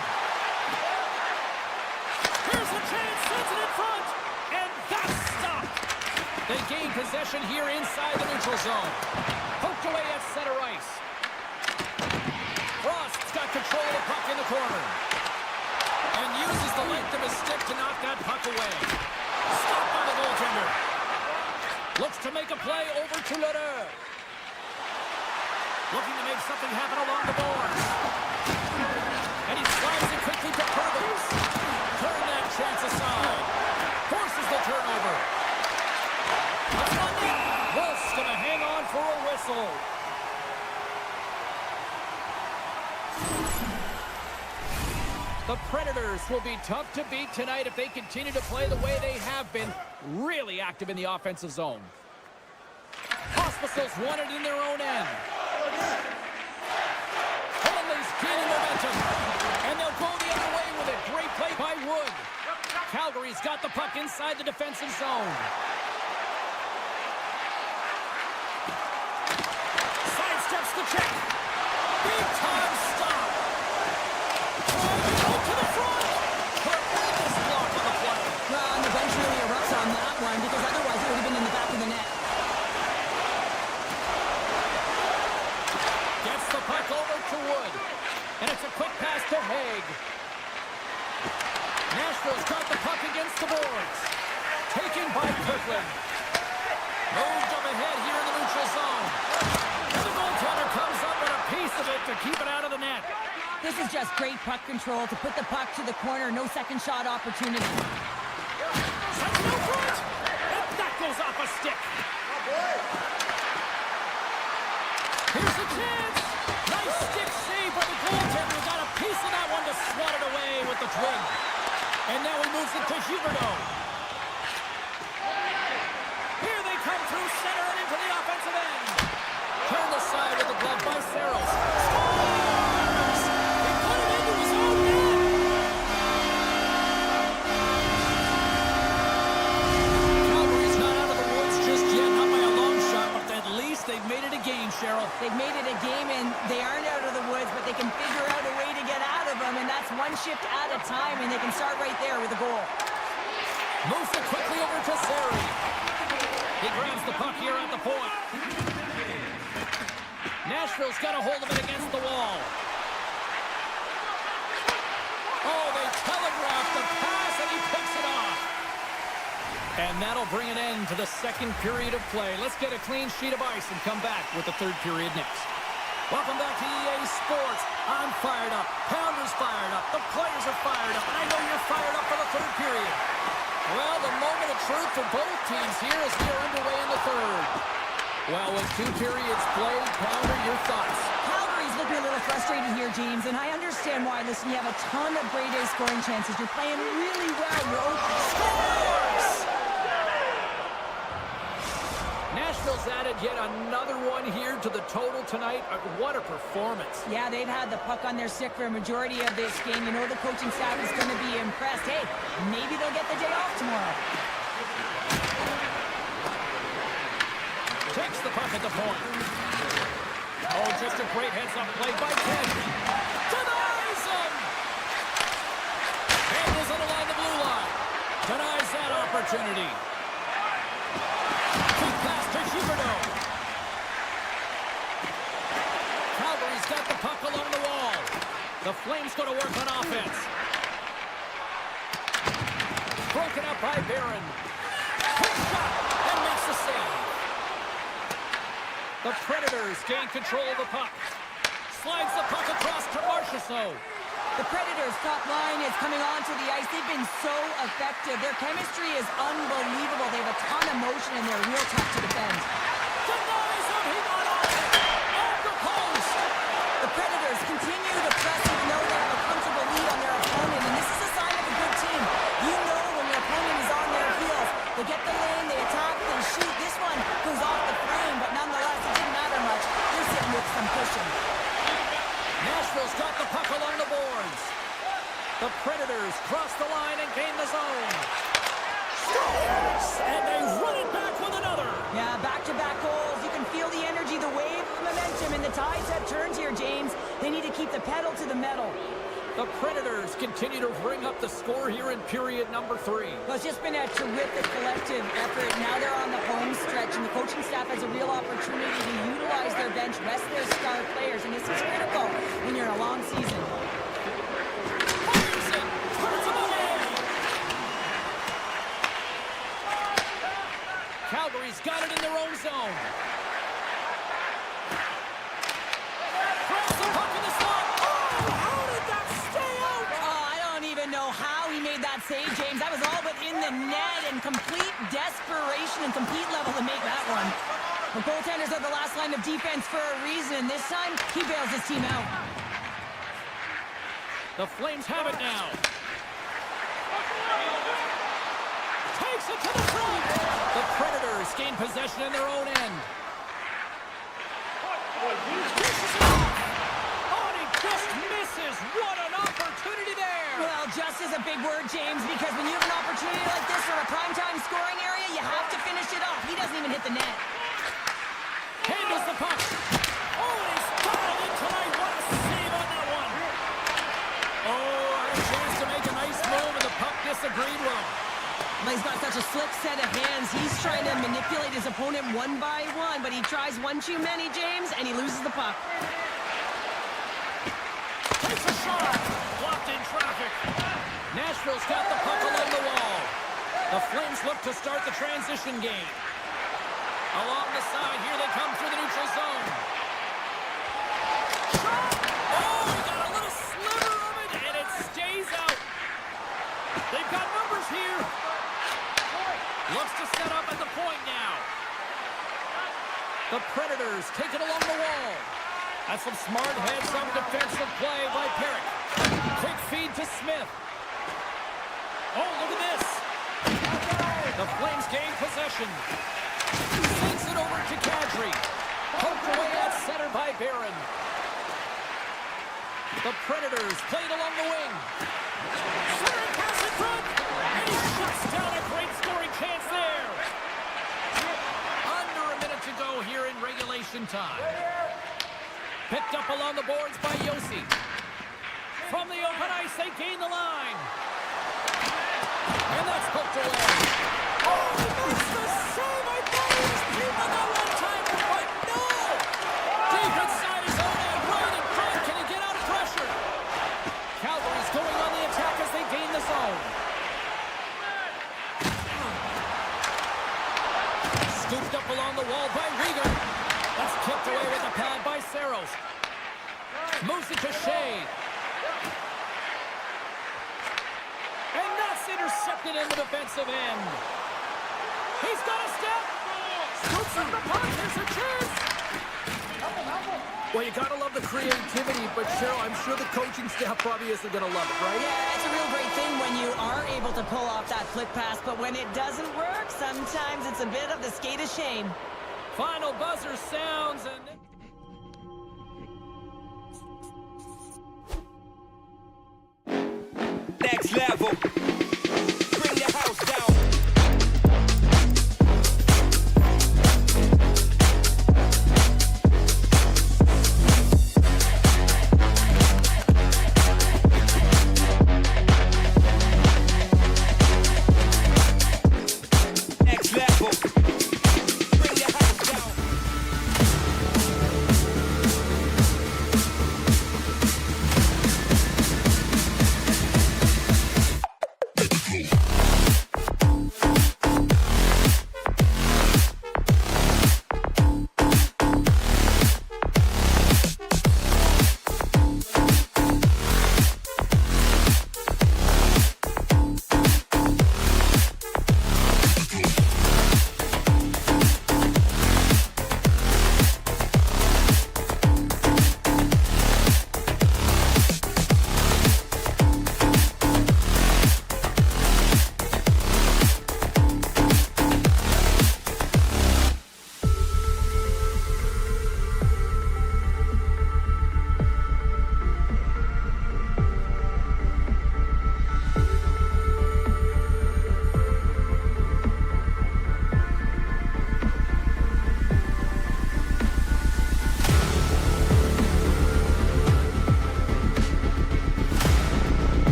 Here's a chance, sends it in front, and that's stopped. They gain possession here inside the neutral zone. Poked away at center ice. Frost's got control of the puck in the corner. And uses the length of his stick to knock that puck away. Stopped by the goaltender. Looks to make a play over to Lederer. Looking to make something happen along the boards. And he slides it quickly to Perkins. Turn that chance aside. Forces the turnover. That's on net. Wolf's going to hang on for a whistle. The Predators will be tough to beat tonight if they continue to play the way they have been, really active in the offensive zone. Hospitals won it in their own end. Henley's gaining momentum, and they'll go the other way with it. Great play by Wood. Calgary's got the puck inside the defensive zone. Sidesteps the check. Big time stop. To the front. Tremendous block on the play. Well, and the bench really erupts on that one, because otherwise it would have been in the back of the net. Gets the puck over to Wood. And it's a quick pass to Haig. Nashville's got the puck against the boards. Taken by Kirkland. Moved up ahead here in the neutral zone. And the goaltender comes up with a piece of it to keep it out of the net. This is just great puck control to put the puck to the corner. No second shot opportunity. Sends it out front. And that goes off a stick. Here's a chance. Nice stick save by the goaltender. Got a piece of that one to swat it away with the twig. And now he moves it to Huberdeau. Here they come through center and into the offensive end. Turned aside with the glove by Saros. Scores! He put it into his own net. Calgary's not out of the woods just yet, not by a long shot, but at least they've made it a game, Cheryl. They've made it a game, and they aren't out of the woods, but they can figure out a way to get out of them, and that's one shift at a time, and they can start right there with a goal. Moves it quickly over to Sari. He grabs the puck here at the point. Nashville's got a hold of it against the wall. Oh, they telegraphed the pass, and he picks it off. And that'll bring an end to the second period of play. Let's get a clean sheet of ice and come back with the third period next. Welcome back to EA Sports. I'm fired up. Pounder's fired up. The players are fired up. And I know you're fired up for the third period. Well, the moment of truth for both teams here as we are underway in the third. Well, with 2 periods played, Pounder, your thoughts? Calgary's looking a little frustrated here, James, and I understand why. Listen, you have a ton of grade A scoring chances. You're playing really well. You're open. Scores! Nashville's added yet another one here to the total tonight. What a performance. Yeah, they've had the puck on their stick for a majority of this game. You know the coaching staff is going to be impressed. Hey, maybe they'll get the day off tomorrow. Takes the puck at the point. Oh, just a great heads-up play by Ted. Denies him! Handles it along the blue line. Denies that opportunity. Quick pass to Huberdeau. Calgary's got the puck along the wall. The Flames go to work on offense. Broken up by Barron. Quick shot and makes the save. The Predators gain control of the puck. Slides the puck across to Marchessault. The Predators' top line is coming onto the ice. They've been so effective. Their chemistry is unbelievable. They have a ton of motion, and they're real tough to defend. Denies him. He got off the post. The Predators continue to press even though they have a comfortable lead on their opponent, and this is a sign of a good team. You know when your opponent is on their heels. They get the lane, they attack, they shoot. This one goes off the frame, but nonetheless, it didn't matter much. They're sitting with some cushion. Nashville's got the puck along the boards. The Predators cross the line and gain the zone. Scores! And they run it back with another. Yeah, back-to-back goals. You can feel the energy, the wave of momentum, and the tides have turned here, James. They need to keep the pedal to the metal. The Predators continue to bring up the score here in period number 3. Well, it's just been a terrific collective effort. Now they're on the home stretch, and the coaching staff has a real opportunity to utilize their bench, rest their star players, and this is critical when you're in a long season. Calgary's got it in their own zone. Grabs the puck in the slot. Oh, how did that stay out? Oh, I don't even know how he made that save, James. That was all but in the net and complete desperation and compete level to make that one. The goaltenders are the last line of defense for a reason. This time, he bails his team out. The Flames have it now. Takes it to the front. The Predators gain possession in their own end. Oh, and he just misses. What an opportunity there. Well, just is a big word, James, because when you have an opportunity like this from a primetime scoring area, you have to finish it off. He doesn't even hit the net. Handles the puck. Oh, and he's dialed in tonight. What a save on that one. Oh, had a chance to make a nice move, and the puck disagreed with him. Well, he's got such a slick set of hands. He's trying to manipulate his opponent one by one, but he tries one too many, James, and he loses the puck. Takes a shot. Blocked in traffic. Nashville's got the puck along the wall. The Flames look to start the transition game. Along the side, here they come through the neutral zone. Shot! Oh, he got a little sliver of it, and it stays out. They've got numbers here. Looks to set up at the point now. That's some smart heads-up defensive play by Perrick. Quick feed to Smith. Oh, look at this. The Flames gain possession. Sends it over to Kadri. Poked away at center by Barron. The Predators played along the wing. Center pass in front. And he shuts down a great scoring chance there. Under a minute to go here in regulation time. Picked up along the boards by Yossi. From the open ice, they gain the line. And that's poked away. Oh, he makes the save. I thought he was deep on that one-timer, but no! Deep inside his own end, right in front. Can he get out of pressure? Calgary's going on the attack as they gain the zone. Scooped up along the wall by Rieger. That's kicked away with a pad by Saros. Moves it to Shea. And that's intercepted in the defensive end. He's got a step. Scoops up the puck. Here's a chance. Well, you got to love the creativity, but Cheryl, I'm sure the coaching staff probably isn't going to love it, right? Yeah, it's a real great thing when you are able to pull off that flick pass, but when it doesn't work, sometimes it's a bit of the skate of shame. Final buzzer sounds and... Next level. Bring the house down. Next level. Bring the house down.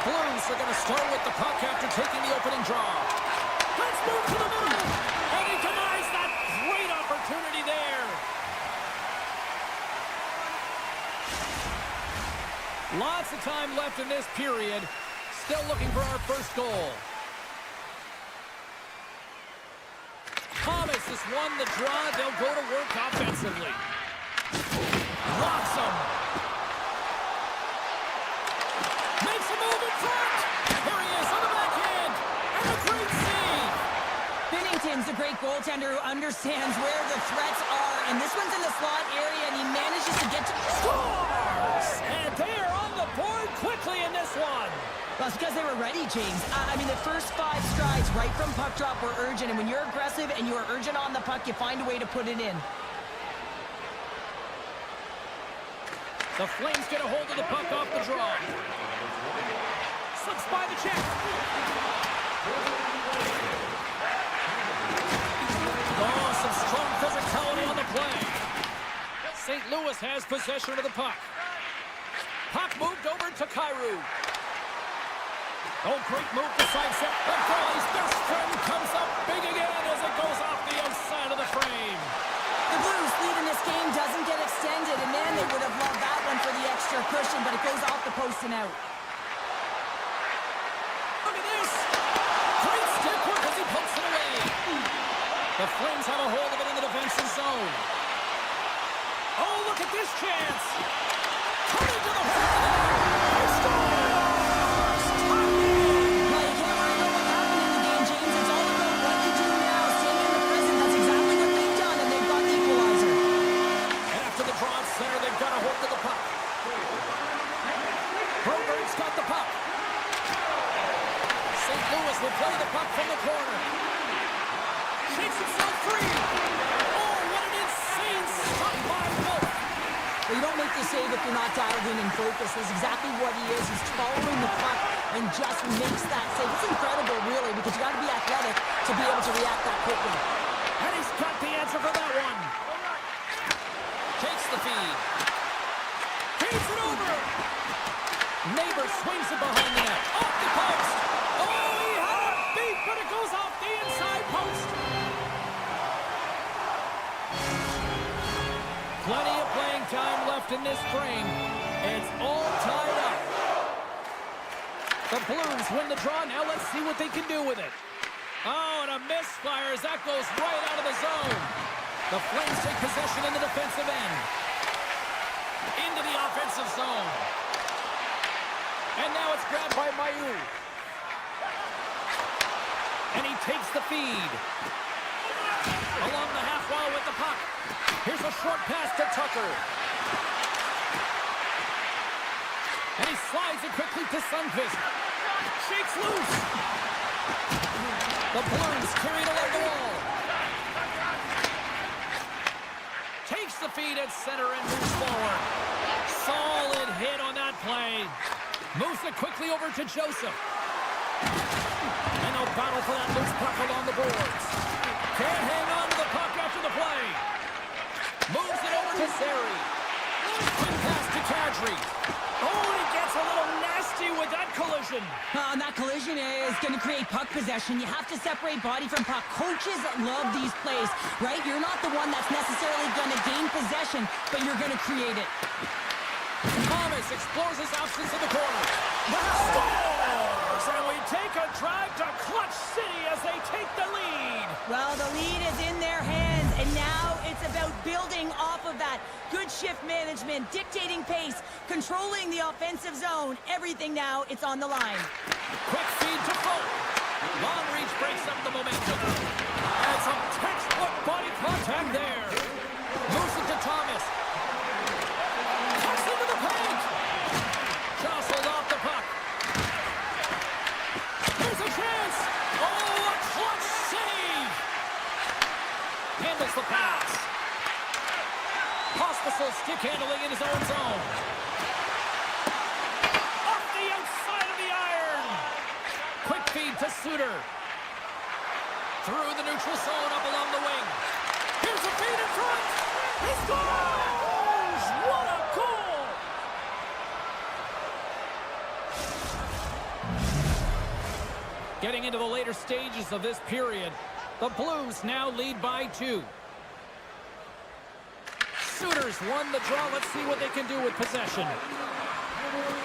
Blues are going to start with the puck after taking the opening draw. Let's move to the middle. And he denies that great opportunity there. Lots of time left in this period. Still looking for our first goal. Thomas has won the draw. They'll go to work offensively. Rocks him. Makes a move in front. There he is on the backhand. And a great save. Binnington's a great goaltender who understands where the threats are. And this one's in the slot area, and he manages to get to... Scores! And they are on the board quickly in this one. Well, it's because they were ready, James. I mean, the first 5 strides right from puck drop were urgent, and when you're aggressive and you are urgent on the puck, you find a way to put it in. The Flames get a hold of the puck off the draw. Slips by the check. Oh, some strong physicality on the play. St. Louis has possession of the puck. Puck moved over to Kyrou. Oh, great move to sidestep. And Crowley's best friend comes up big again as it goes off the outside of the frame. The Blues lead in this game doesn't get extended, and man, they would have loved that one for the extra cushion, but it goes off the post and out. Look at this. Great stick work as he pumps it away. The Flames have a hold of it in the defensive zone. Oh, look at this chance. Coming to the front. He scores! Top man. Well, you can't worry about what happened in the game, James. It's all about what you do now. Staying in the present, that's exactly what they've done, and they've got the equalizer. And after the draw at center, they've got a hold of the puck. Broberg's got the puck. St. Louis will play the puck from the corner. Shakes himself free. Oh, what an insane stop by Wolf. Well, you don't make the save if you're not dialed in and focused. That's exactly what he is. He's following the puck and just makes that save. It's incredible, really, because you got to be athletic to be able to react that quickly. And he's got the answer for that one. Takes the feed. Feeds it over. Neighbor swings it behind the net. Off the post. Oh, he had a beat, but it goes off the inside post. Plenty of playing time left in this frame. It's all tied up. The Blues win the draw. Now let's see what they can do with it. Oh, and a misfire as that goes right out of the zone. The Flames take possession in the defensive end. Into the offensive zone. And now it's grabbed by Mayu. And he takes the feed. Along the half wall with the puck. Here's a short pass to Tucker. And he slides it quickly to Sundqvist. Shakes loose. The Blues carried along the wall. Takes the feed at center and moves forward. Solid hit on that play. Moves it quickly over to Joseph. And a battle for that loose puck along the boards. Can't hang on to the puck after the play. Moves it over to Zary. Quick pass to Kadri. Oh, and he gets a little nasty with that collision. And that collision is going to create puck possession. You have to separate body from puck. Coaches love these plays, right? You're not the one that's necessarily going to gain possession, but you're going to create it. Thomas explores his options in the corner. Scores! And we take a drive to Clutch City as they take the lead. Well, the lead is in their hands, and now it's about building off of that. Good shift management, dictating pace, controlling the offensive zone. Everything now, it's on the line. Quick feed to Folk. Long reach breaks up the momentum. And some textbook body contact there. Moves it to Thomas. Cuts into the paint. Jostled off the puck. Here's a chance. Oh, a clutch save. Handles the pass. Hospital stick handling in his own zone. Off the outside of the iron. Quick feed to Suter. Through the neutral zone up along the wing. Here's a feed in front. He scores! What a goal! Getting into the later stages of this period, the Blues now lead by 2. Sooners won the draw. Let's see what they can do with possession.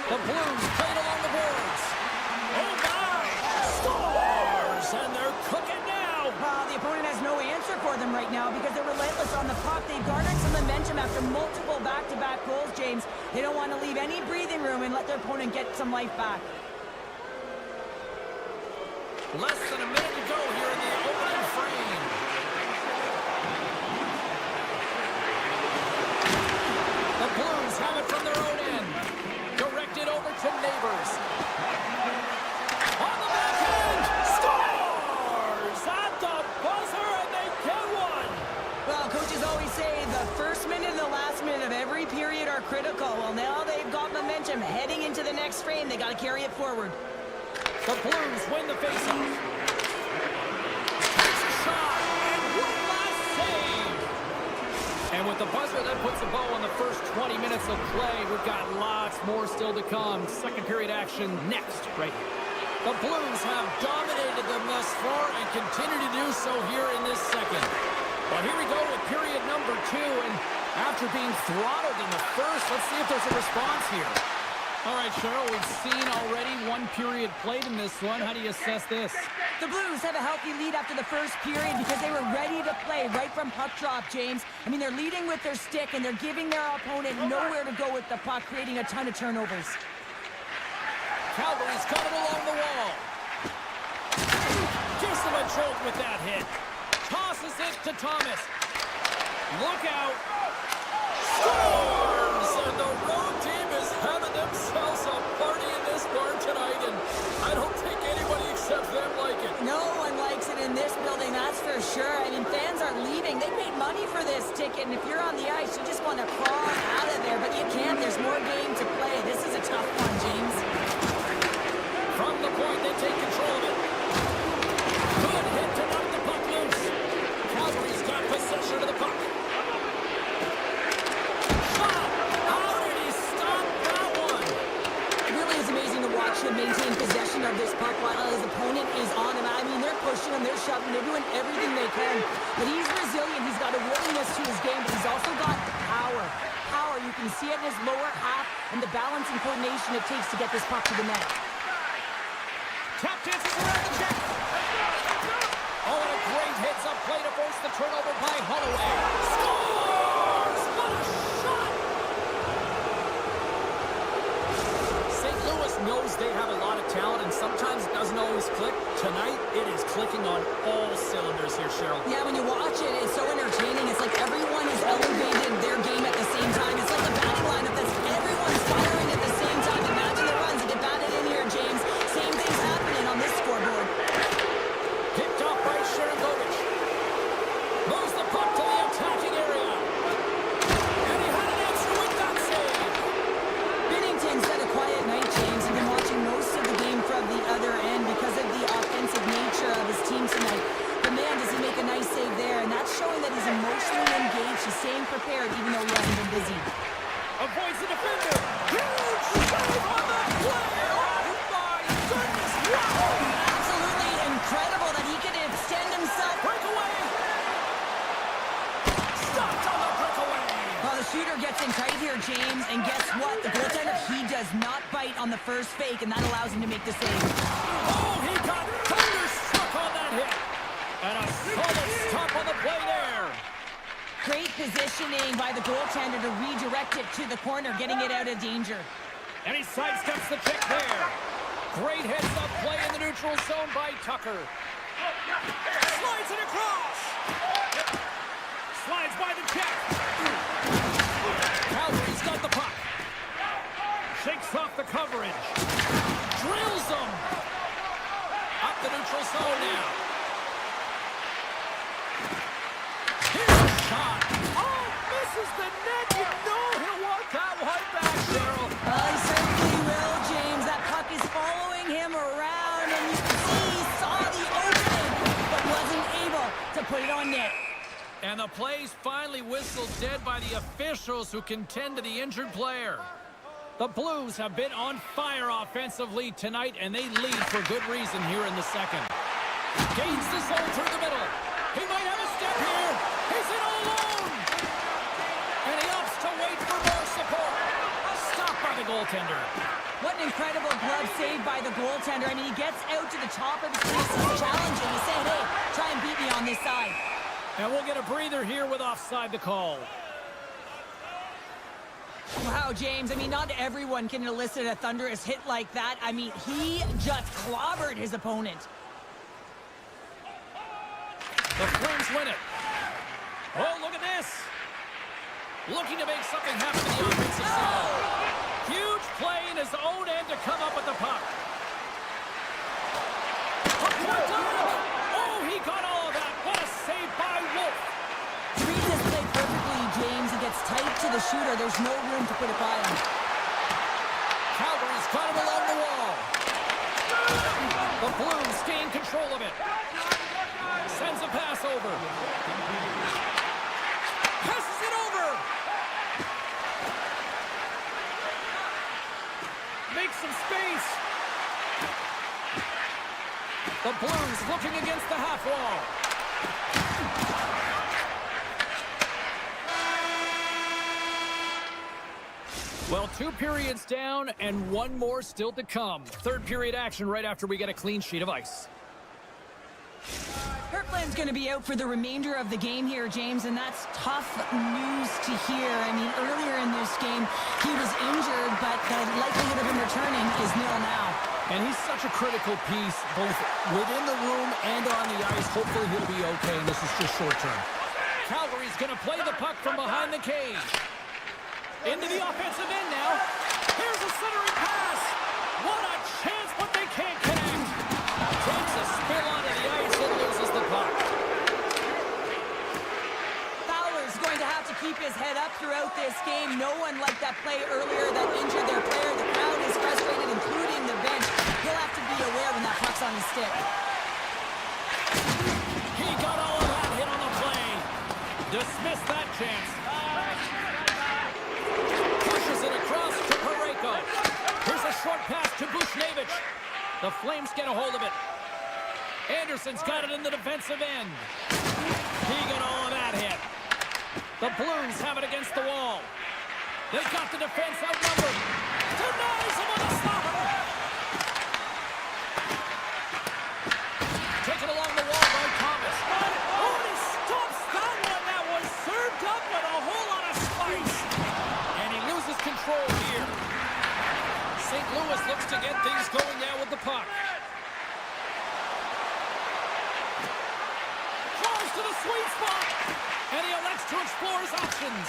The Blues played along the boards. Oh, my! Scores! And they're cooking now. The opponent has no answer for them right now because they're relentless on the puck. They've garnered some momentum after multiple back-to-back goals, James. They don't want to leave any breathing room and let their opponent get some life back. Less than a minute to go here in the opening frame. The Blues have it from their own end. Directed over to Neighbors. On the backhand! Scores! At the buzzer, and they get one! Well, coaches always say the first minute and the last minute of every period are critical. Well, now they've got momentum heading into the next frame. They got to carry it forward. The Blues win the faceoff. Takes a shot, and one last save! And with the buzzer, that puts a bow on the first 20 minutes of play. We've got lots more still to come. Second period action next, right here. The Blues have dominated them thus far and continue to do so here in this second. Well, here we go with period number 2, and after being throttled in the first, let's see if there's a response here. All right, Cheryl, we've seen already one period played in this one. How do you assess this? The Blues have a healthy lead after the first period because they were ready to play right from puck drop, James. I mean, they're leading with their stick, and they're giving their opponent nowhere to go with the puck, creating a ton of turnovers. Calgary's got it along the wall. Gives them a jolt with that hit. Tosses it to Thomas. Look out. Scores! And the road team is having themselves a party in this barn tonight, and I don't think anybody except them like it. No one likes it in this building, that's for sure. I mean, fans are leaving. They paid money for this ticket, and if you're on the ice, you just want to crawl out of there, but you can't. There's more game to play. This is a tough one, James. From the point, they take control of it. Good hit to knock the puck loose. Calgary's got possession of the puck. To maintain possession of this puck while his opponent is on him. I mean, they're pushing him, they're shoving, they're doing everything they can. But he's resilient, he's got a willingness to his game, but he's also got power. Power, you can see it in his lower half and the balance and coordination it takes to get this puck to the net. Tap dances around the check. Oh, and a great hits up play to force the turnover by Holloway. Scores! What a shot! Knows they have a lot of talent, and sometimes it doesn't always click. Tonight, it is clicking on all cylinders here, Cheryl. Yeah, when you watch it, it's so entertaining. It's like everyone has elevated their game at the same time. It's like a batting lineup that's everyone's firing at the same time. Imagine the runs that get batted in here, James. Same thing's happening on this scoreboard. Picked off by Sharangovich. Moves the puck to the attacking area. And he had an answer with that save. Binnington's had a quiet night, James. I've been watching most of the game from the other end because of the offensive nature of his team tonight. But man, does he make a nice save there, and that's showing that he's emotionally engaged. He's staying prepared even though he hasn't been busy. Avoids the defender. Huge save on the play. Oh my goodness. Wow. Absolutely incredible that he can extend himself. Breakaway. Stopped on the breakaway. Well, the shooter gets in tight here, James, and guess what? The goaltender, he does not bite on the first fake, and that allows him to make the save. Oh, he got thunderstruck on that hit. And a solid stop on the play there. Great positioning by the goaltender to redirect it to the corner, getting it out of danger. And he sidesteps the check there. Great heads-up play in the neutral zone by Tucker. Slides it across. Slides by the check. Calgary's got the puck. Shakes off the coverage. Drills him. Up the neutral zone now. Here's a shot. Oh, misses the net. You know he'll walk that one back, Cheryl. Well, he certainly will, James. That puck is following him around, and you can see he saw the opening, but wasn't able to put it on net. And the play's finally whistled dead by the officials who can tend to the injured player. The Blues have been on fire offensively tonight, and they lead for good reason here in the second. Gains the zone through the middle. He might have a step here. He's in all alone. And he opts to wait for more support. Stopped by the goaltender. What an incredible glove save by the goaltender. I mean, he gets out to the top of his crease. He's challenging. He's saying, hey, try and beat me on this side. And we'll get a breather here with offside the call. Wow, James, I mean, not everyone can elicit a thunderous hit like that. I mean, he just clobbered his opponent. The Flames win it. Oh, look at this. Looking to make something happen in the offensive zone. Huge play in his own end to come up with the puck. Oh, he got all of that. What a save by Wolf. Read this play perfectly, James. He gets tight to the shooter. There's no room to put it by him. Calgary's got him along the wall. The Blues gain control of it. Sends a pass over. Passes it over. Makes some space. The Blues looking against the half wall. Well, 2 periods down and 1 more still to come. Third period action right after we get a clean sheet of ice. Kirkland's going to be out for the remainder of the game here, James, and that's tough news to hear. I mean, earlier in this game, he was injured, but the likelihood of him returning is nil now. And he's such a critical piece, both within the room and on the ice. Hopefully he'll be okay, and this is just short term. Calgary's going to play the puck from behind the cage. Into the offensive end now. Here's a centering pass. What a chance, but they can't connect. Takes a spill onto the ice and loses the puck. Fowler's going to have to keep his head up throughout this game. No one liked that play earlier that injured their player. The crowd is frustrated, including the bench. He'll have to be aware when that puck's on his stick. He got all of that hit on the play. Dismiss that chance. Pushes it across to Freku. Here's a short pass to Bushnevich. The Flames get a hold of it. Anderson's got it in the defensive end. He got all of that hit. The Blues have it against the wall. They've got the defense outnumbered. Denies him with a stopper. Taken along the wall by Thomas. Oh, he stops that one. That was served up with a whole lot of spice. And he loses control here. St. Louis looks to get things going now with the puck. Draws to the sweet spot. And he elects to explore his options.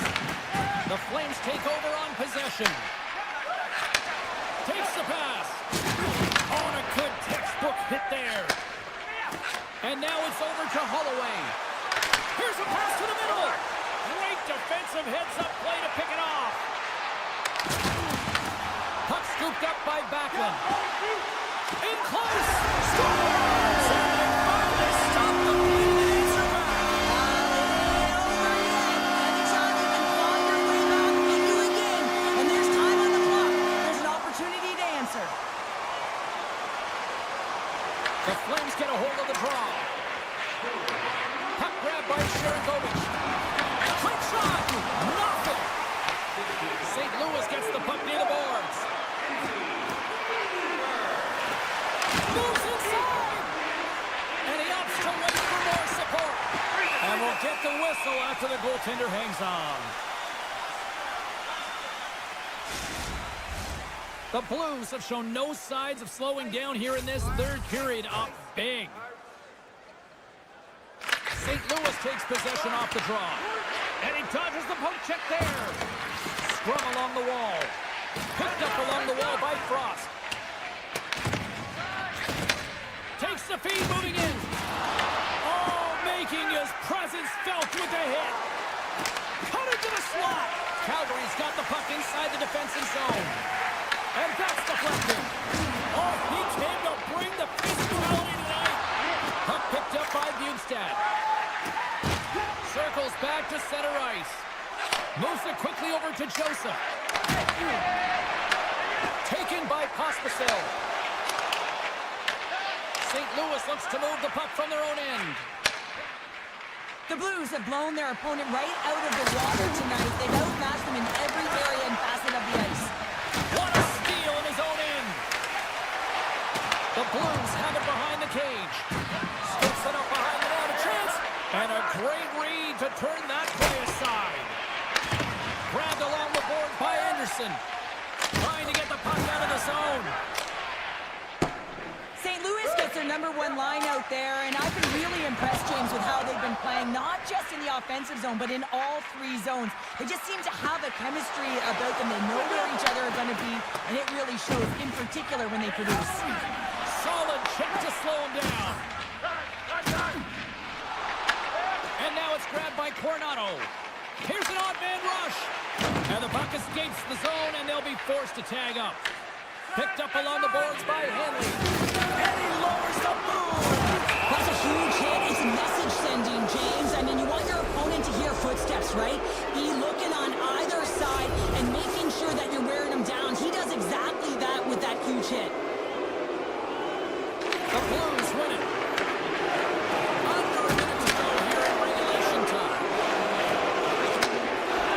The Flames take over on possession. Takes the pass. Oh, and a good textbook hit there. And now it's over to Holloway. Here's a pass to the middle. Great defensive heads-up play to pick it off. Puck scooped up by Backlund. In close. Scores! And they finally stop the play and answer back. And there's time on the clock. There's an opportunity to answer. The Flames get a hold of the draw. Puck grab by Sharagovich. Quick shot! Nothing! St. Louis gets the puck near the boards. Moves inside! And he opts to wait for more support. And will get the whistle after the goaltender hangs on. The Blues have shown no signs of slowing down here in this third period, up big. St. Louis takes possession off the draw. And he dodges the poke check there. Scrum along the wall. Picked up along the wall by Frost. Takes the feed, moving in. Oh, making his presence felt with the hit. Cut into the slot. Calgary's got the puck inside the defensive zone. And that's deflected. Oh, he came to bring the physicality tonight. Puck picked up by Bjugstad. Circles back to center ice. Moves it quickly over to Joseph. Taken by Pospisil. St. Louis looks to move the puck from their own end. The Blues have blown their opponent right out of the water tonight. They've outmatched them in every area and facet of the ice. What a steal in his own end. The Blues have it behind the cage. Scoops it up behind the net. A chance. And a great read to turn that play aside. Grabbed along the board by Anderson. Trying to get the puck out of the zone. St. Louis gets their number one line out there, and I've been really impressed, James, with how they've been playing, not just in the offensive zone, but in all three zones. They just seem to have a chemistry about them. They know where each other are going to be, and it really shows, in particular, when they produce. Solid check to slow him down. And now it's grabbed by Coronado. Here's an odd man rush. And the puck escapes the zone, and they'll be forced to tag up. Picked up along the boards by Henley. And he lowers the boom. That's a huge hit. It's message sending, James. I mean, you want your opponent to hear footsteps, right? Be looking on either side and making sure that you're wearing them down. He does exactly that with that huge hit. The Blues win it. Under a minute to go here in regulation time.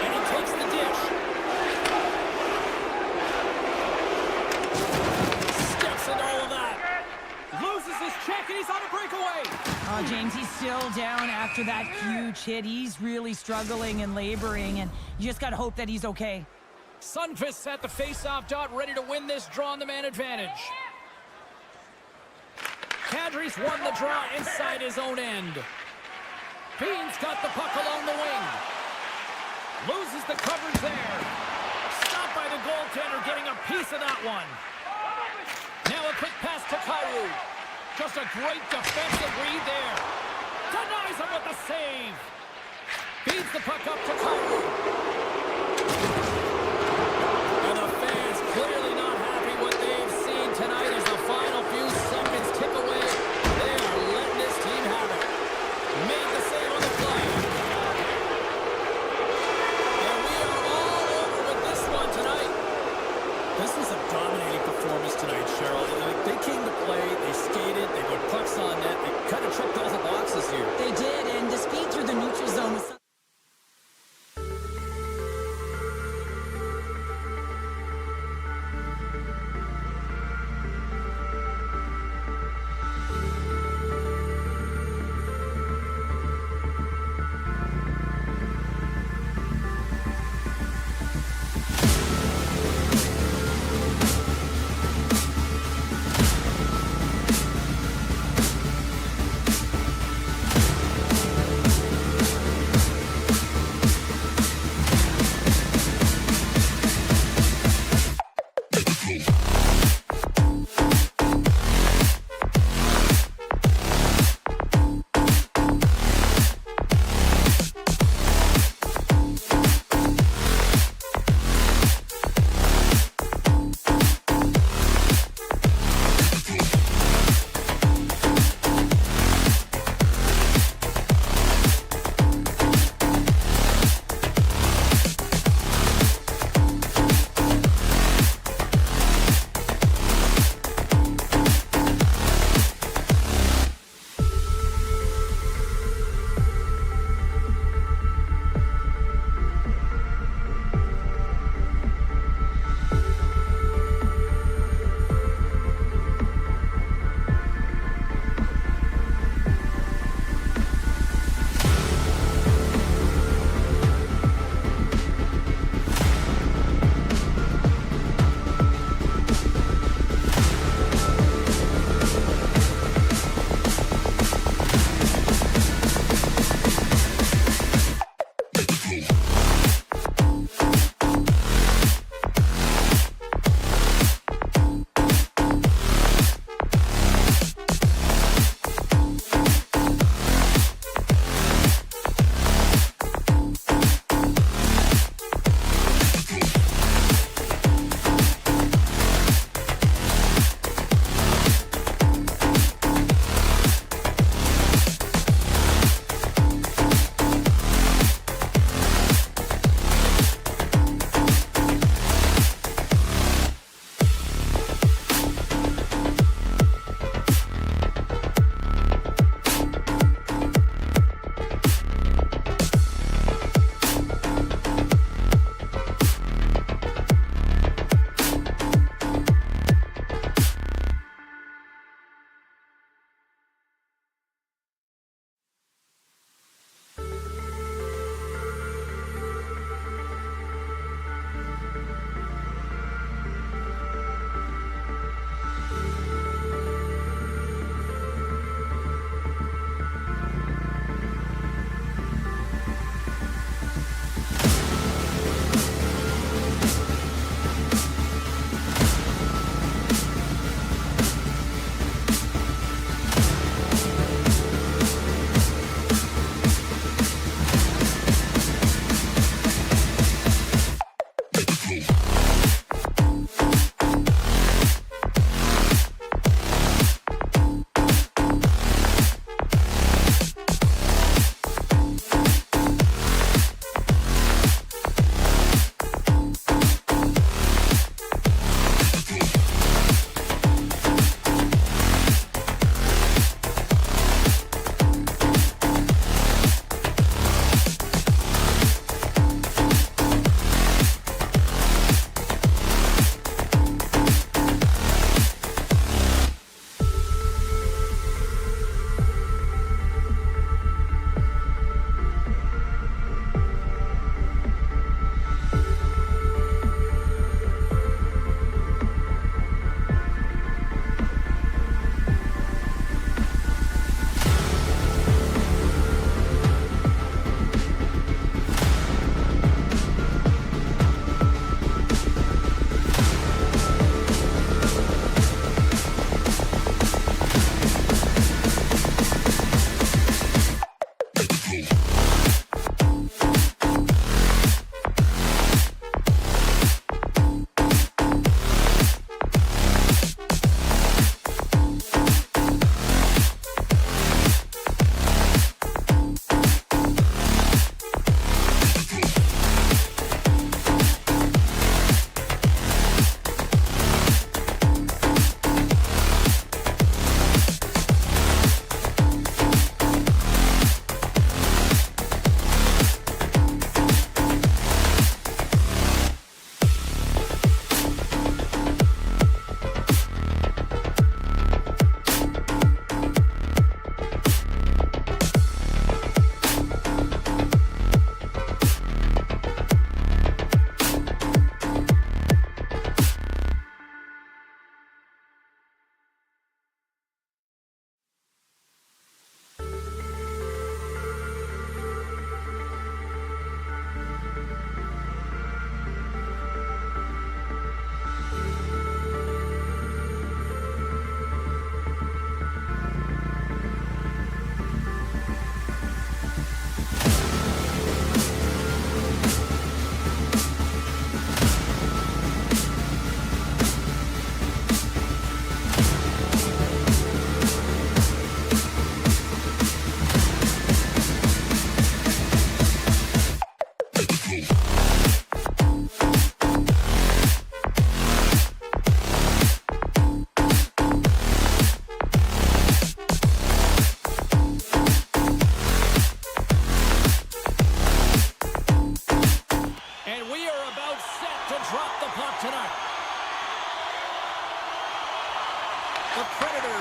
And he takes the dish. Steps into all of that. Loses his check and he's on a breakaway. Oh, James, he's still down after that huge hit. He's really struggling and laboring, and you just got to hope that he's okay. Sundqvist at the face-off dot, ready to win this draw on the man advantage. Kadri's won the draw inside his own end. Bean's got the puck along the wing. Loses the coverage there. Stopped by the goaltender, getting a piece of that one. Now a quick pass to Kyrou. Just a great defensive read there. Denies him with the save. Feeds the puck up to Kyrou. And the fans clearly not happy what they've seen tonight as the final few seconds tick away. They are letting this team have it. Made the save on the play. And we are all over with this one tonight. This was a dominating performance tonight, Cheryl. They came to play, they skated, they put pucks on net, they kind of checked all the boxes here. They did, and the speed through the neutral zone was...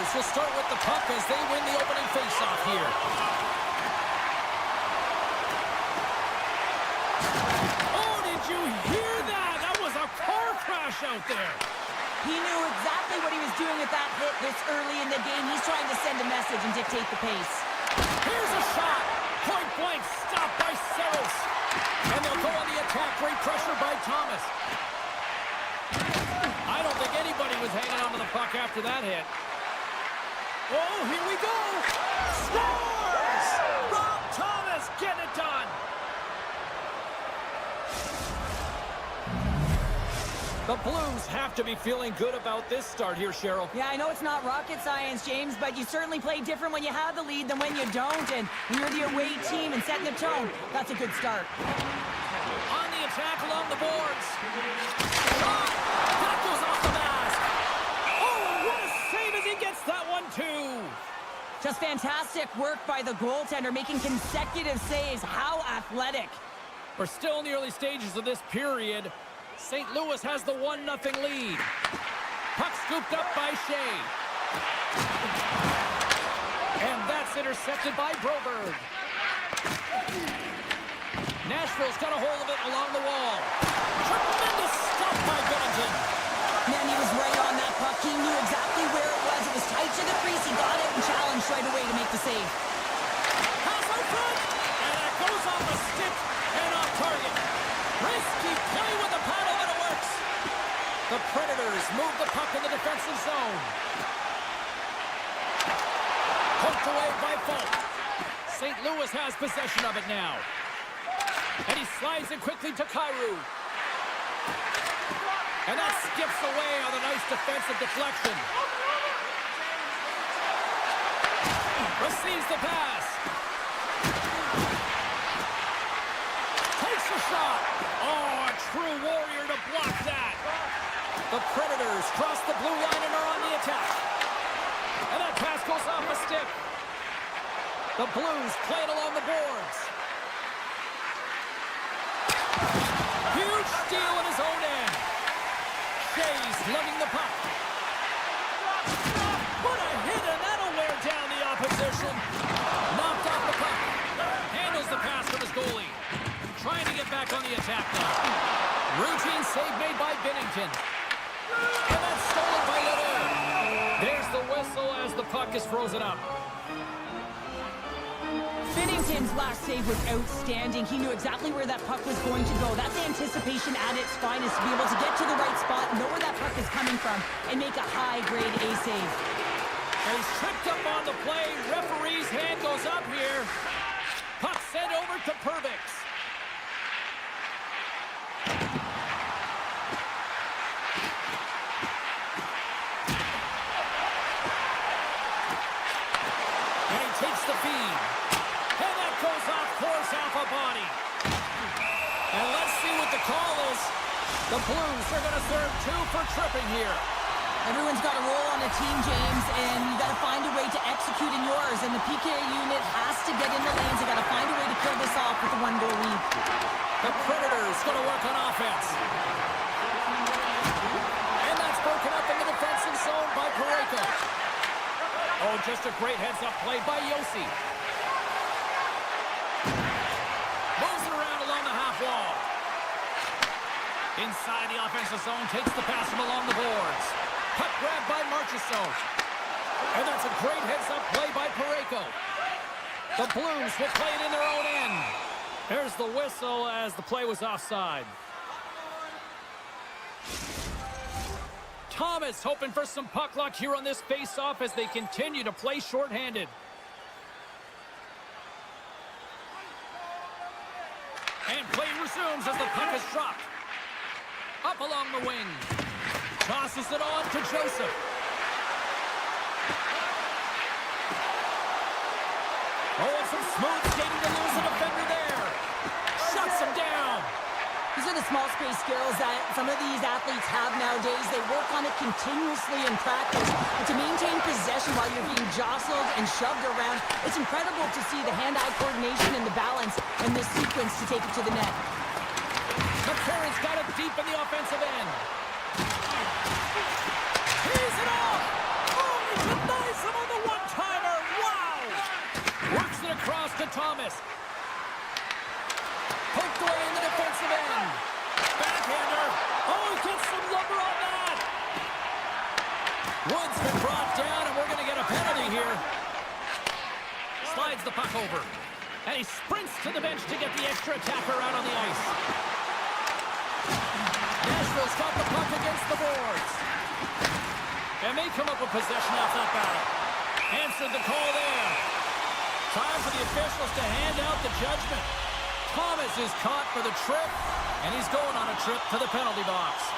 Blues will start with the puck as they win the opening faceoff here. Oh, did you hear that? That was a car crash out there. He knew exactly what he was doing with that hit this early in the game. He's trying to send a message and dictate the pace. Here's a shot. Point blank, stopped by Saros. And they'll go on the attack. Great pressure by Thomas. I don't think anybody was hanging on to the puck after that hit. Oh, here we go. Scores! Rob Thomas getting it done. The Blues have to be feeling good about this start here, Cheryl. Yeah, I know it's not rocket science, James, but you certainly play different when you have the lead than when you don't. And when you're the away team and setting the tone, that's a good start. On the attack along the boards. Shot! That goes off the mask. Oh, what a save as he gets that one, too. Just fantastic work by the goaltender, making consecutive saves. How athletic. We're still in the early stages of this period. St. Louis has the 1-0 lead. Puck scooped up by Shea. And that's intercepted by Broberg. Nashville's got a hold of it along the wall. Tremendous stop by Bennington. Man, he was right on that puck. He knew exactly where it was. It was tight to the crease. He got it and challenged right away to make the save. Pass out front. And that goes off the stick and off target. Risky play with the paddle, but it works. The Predators move the puck in the defensive zone. Poked away by Falk. St. Louis has possession of it now. And he slides it quickly to Kyrou. And that skips away on a nice defensive deflection. Receives the pass. Takes the shot. Oh, a true warrior to block that. The Predators cross the blue line and are on the attack. And that pass goes off a stick. The Blues play it along the boards. Huge steal in his own end. Shea's lugging the puck. What a hit, and that'll wear down the opposition. Knocked off the puck. Handles the pass from his goalie. Trying to get back on the attack now. Routine save made by Bennington. And that's stolen by Ledoux. There's the whistle as the puck is frozen up. Bennington's last save was outstanding. He knew exactly where that puck was going to go. That's anticipation at its finest, to be able to get to the right spot, know where that puck is coming from, and make a high-grade A save. And he's tripped up on the play. Referee's hand goes up here. Puck sent over to Purvix. And he takes the feed. And that goes off course off a body. And let's see what the call is. The Blues are going to serve 2 for tripping here. Everyone's got a role on the team, James, and you got to find a way to execute in yours. And the PK unit has to get in the lanes. They got to find a way to kill this off with a 1-goal lead. The Predators going to work on offense. And that's broken up in the defensive zone by Freku. Oh, just a great heads-up play by Yossi. Moves it around along the half wall. Inside the offensive zone, takes the pass from along the boards. Puck grab by Marchessault. And that's a great heads-up play by Freku. The Blues will play it in their own end. There's the whistle as the play was offside. Thomas hoping for some puck luck here on this face-off as they continue to play shorthanded. And play resumes as the puck is dropped. Up along the wing. Tosses it on to Joseph. Oh, and some smooth skating to lose a defender there. Shuts him down. These are the small space skills that some of these athletes have nowadays. They work on it continuously in practice. But to maintain possession while you're being jostled and shoved around, it's incredible to see the hand-eye coordination and the balance in this sequence to take it to the net. McCarron's got it deep in the offensive end. He's it off! Oh, he denies across to Thomas. Poked away in the defensive end. Backhander. Oh, he gets some lumber on that. Wood's been brought down, and we're going to get a penalty here. Slides the puck over. And he sprints to the bench to get the extra attacker out on the ice. Nashville's got the puck against the boards. And may come up with possession off that battle. Answered the call there. Time for the officials to hand out the judgment. Thomas is caught for the trip, and he's going on a trip to the penalty box.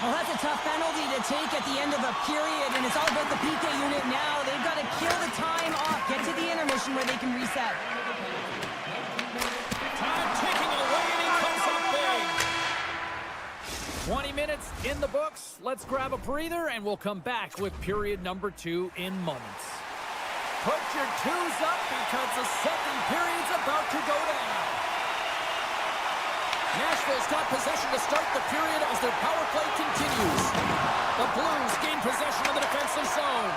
Well, that's a tough penalty to take at the end of a period, and it's all about the PK unit now. They've got to kill the time off, get to the intermission where they can reset. Time ticking away, and he comes up big. 20 minutes in the books. Let's grab a breather, and we'll come back with period number 2 in moments. Put your twos up because the second period's about to go down. Nashville's got possession to start the period as their power play continues. The Blues gain possession of the defensive zone.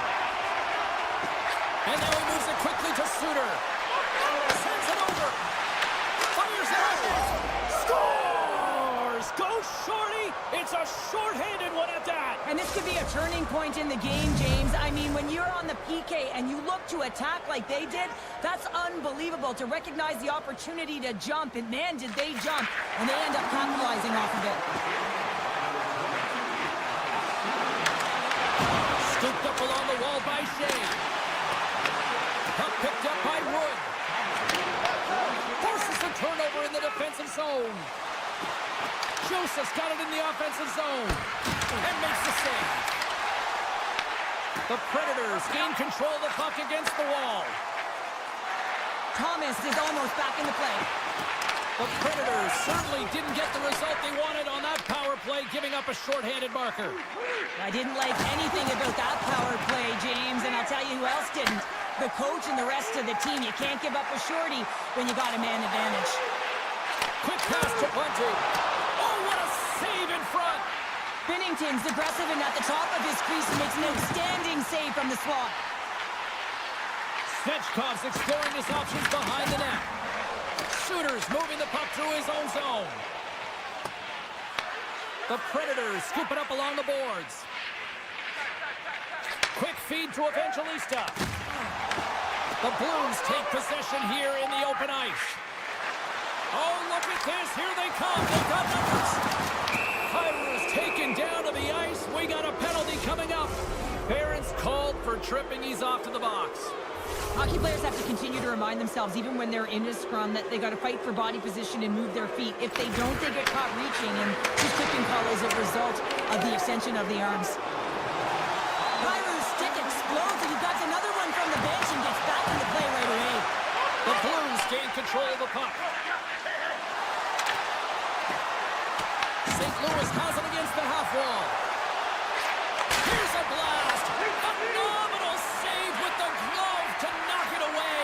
And now he moves it quickly to Suter. Sends it over. Fires it out. Scores! Go Shorty! It's a short-handed one at that. And this could be a turning point in the game, James. I mean, when you're on the PK and you look to attack like they did, that's unbelievable to recognize the opportunity to jump. And man, did they jump. And they end up capitalizing off of it. Scooped up along the wall by Shea. Puck picked up by Wood. Forces a turnover in the defensive zone. Joseph's got it in the offensive zone. And makes the save. The Predators gain control of the puck against the wall. Thomas is almost back in the play. The Predators certainly didn't get the result they wanted on that power play, giving up a shorthanded marker. I didn't like anything about that power play, James, and I'll tell you who else didn't. The coach and the rest of the team. You can't give up a shorty when you got a man advantage. Quick pass to Bunty. Oh, what a save in front. Binnington's aggressive and at the top of his crease and makes an outstanding save from the slot. Svechkov's exploring his options behind the net. Suter's moving the puck through his own zone. The Predators scoop it up along the boards. Quick feed to Evangelista. The Blues take possession here in the open ice. Oh, look at this. Here they come. They've got numbers. Kyler's taken down to the ice. We got a penalty coming up. Barron's called for tripping. He's off to the box. Hockey players have to continue to remind themselves, even when they're in a scrum, that they got to fight for body position and move their feet. If they don't, they get caught reaching, and his tripping call is a result of the extension of the arms. Kyler's stick explodes, and he got another one from the bench and gets back into play right away. The Blues gain control of the puck. St. Louis has it against the half wall. Here's a blast. Phenomenal save with the glove to knock it away.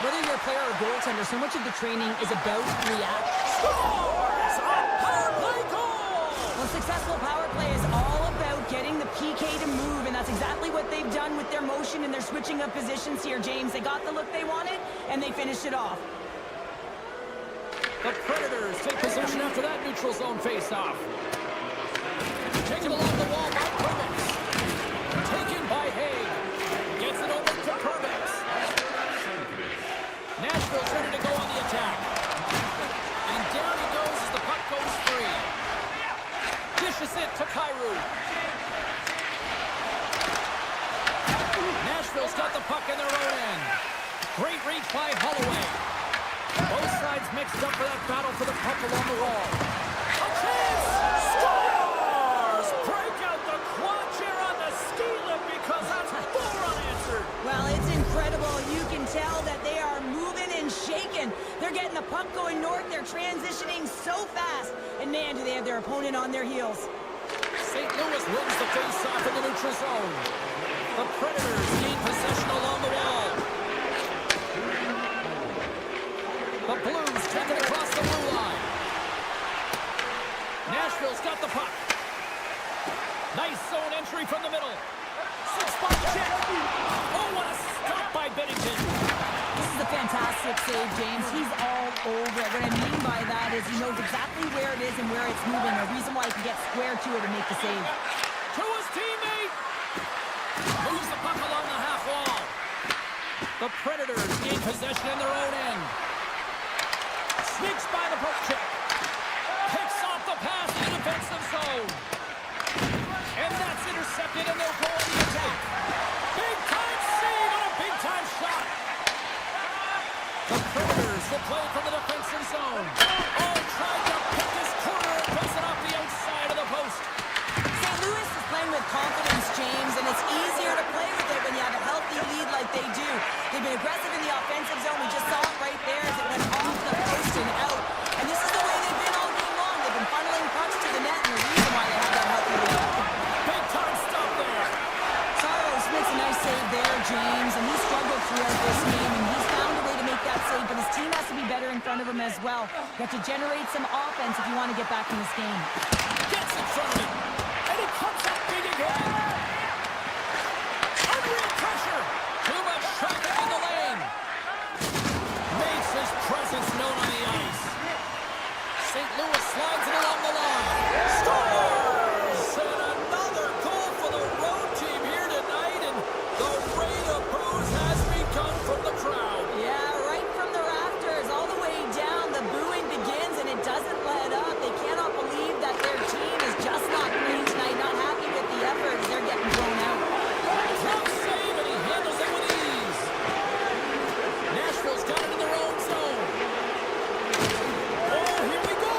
Whether you're a player or goaltender, so much of the training is about reaction. Scores! A power play goal! Well, successful power play is all about getting the PK to move, and that's exactly what they've done with their motion and their switching of positions here, James. They got the look they wanted, and they finished it off. The Predators take possession after that neutral zone face-off. Taken along the wall by Kermix. Taken by Haig. Gets it over to Kermix. Nashville's ready to go on the attack. And down he goes as the puck goes free. Dishes it to Kyrou. Nashville's got the puck in their own end. Great reach by Holloway. Both sides mixed up for that battle for the puck along the wall. A chance! Scores! Break out the quad chair on the ski lift because that's 4 unanswered. Well, it's incredible. You can tell that they are moving and shaking. They're getting the puck going north. They're transitioning so fast. And man, do they have their opponent on their heels. St. Louis wins the face-off in the neutral zone. The Predators gain possession along the wall. The Blues take it across the blue line. Nashville's got the puck. Nice zone entry from the middle. 6-spot check. Oh, what a stop by Binnington. This is the sick save, James. He's all over it. What I mean by that is he knows exactly where it is and where it's moving. A reason why he can get square to it and make the save. To his teammate. Moves the puck along the half wall. The Predators gain possession in their own end. Sneaks by the poke check. Picks off the pass in the defensive zone. And that's intercepted, and they'll go on the attack. Big-time save and a big-time shot. The Predators will play from the defensive zone. Oh, tried to pick his corner and puts it off the outside of the post. St. Louis is playing with confidence, James, and it's easier to play with it when you have a healthy lead like they do. They've been aggressive in the offensive zone. We just saw it right there as it went off the post and out. And this is the way they've been all game long. They've been funneling pucks to the net, and the reason why they have that healthy lead. Big-time stop there. Saros makes a nice save there, James, and he struggled throughout this game, and he's found a way to make that save, but his team has to be better in front of him as well. You have to generate some offense if you want to get back in this game. Gets in front of it. And it comes up big again. Unreal pressure. Too much traffic in the lane. Makes his presence known on the ice. St. Louis slides it along the line. Scores! And another goal for the road team here tonight. And the rain of boos has begun from the crowd. Yeah, right from the rafters, all the way down, the booing begins, and it doesn't let up. They cannot believe that their team is just not playing tonight, not happy with the effort. They're getting blown out. Tough save, and he handles it with ease. Nashville's got it in their own zone. Oh, here we go.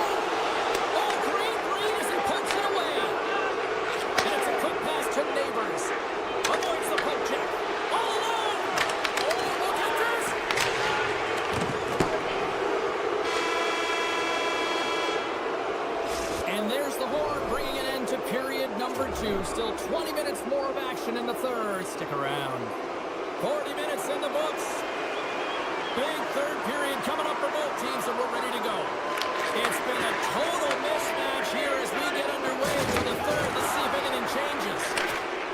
Oh, Green as he punts it away. And it's a quick pass to Neighbors. Avoids the poke check. All alone. Oh, look at this. And there's the horn, bringing an end to period number 2. Still 20 minutes more of action in the third. Stick around. 40 minutes in the books. Big third period coming up for both teams, and we're ready to go. It's been a total mismatch here as we get underway for the third. Let's see if anything changes.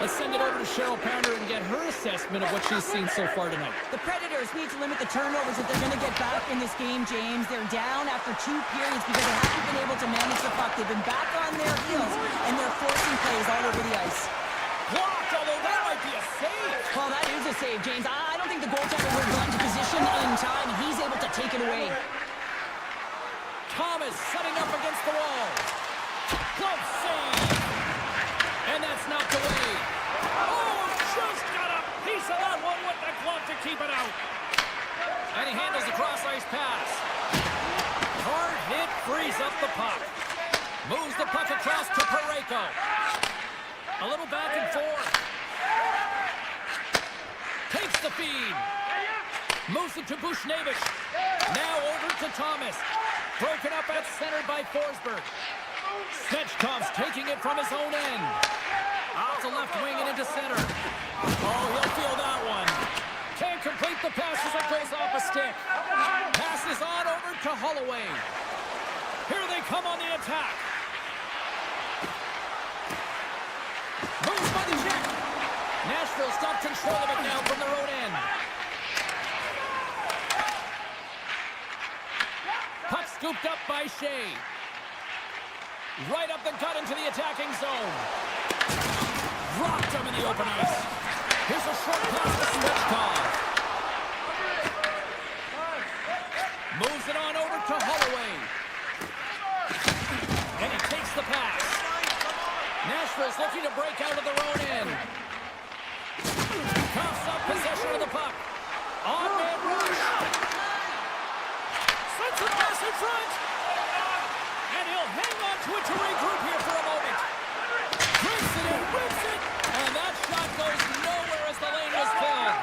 Let's send it over to Cheryl Pounder and get her assessment of what she's seen so far tonight. The Predators need to limit the turnovers if they're going to get back in this game, James. They're down after 2 periods because they haven't been able to manage the puck. They've been back on their heels, and they're forcing plays all over the ice. Blocked, although that might be a save. Well, that is a save, James. I don't think the goaltender would have gotten to position in time, and he's able to take it away. Thomas setting up against the wall. Glove save. And that's knocked away. Oh, just got a piece of that one with the glove to keep it out. And he handles the cross-ice pass. Hard hit frees up the puck. Moves the puck across to Freku. A little back and forth. Takes the feed. Moves it to Bushnevich. Now over to Thomas. Broken up at center by Forsberg. Sneknest taking it from his own end. Off the left wing and into center. Oh, he'll feel that one. Can't complete the pass as it goes off a stick. Passes on over to Holloway. Here they come on the attack. Moves by the check. Nashville's got control of it now from their own end. Puck scooped up by Shea. Right up the gut into the attacking zone. Rocked him in the open ice. Here's a short pass to Sneknest. Moves it on over to Holloway. And he takes the pass. Nashville's looking to break out of their own end. Coughs up possession of the puck. On-man rush. Sends the pass in front. And he'll hang on to it to regroup here for a moment. Drinks it and rips it. And that shot goes nowhere as the lane was filled.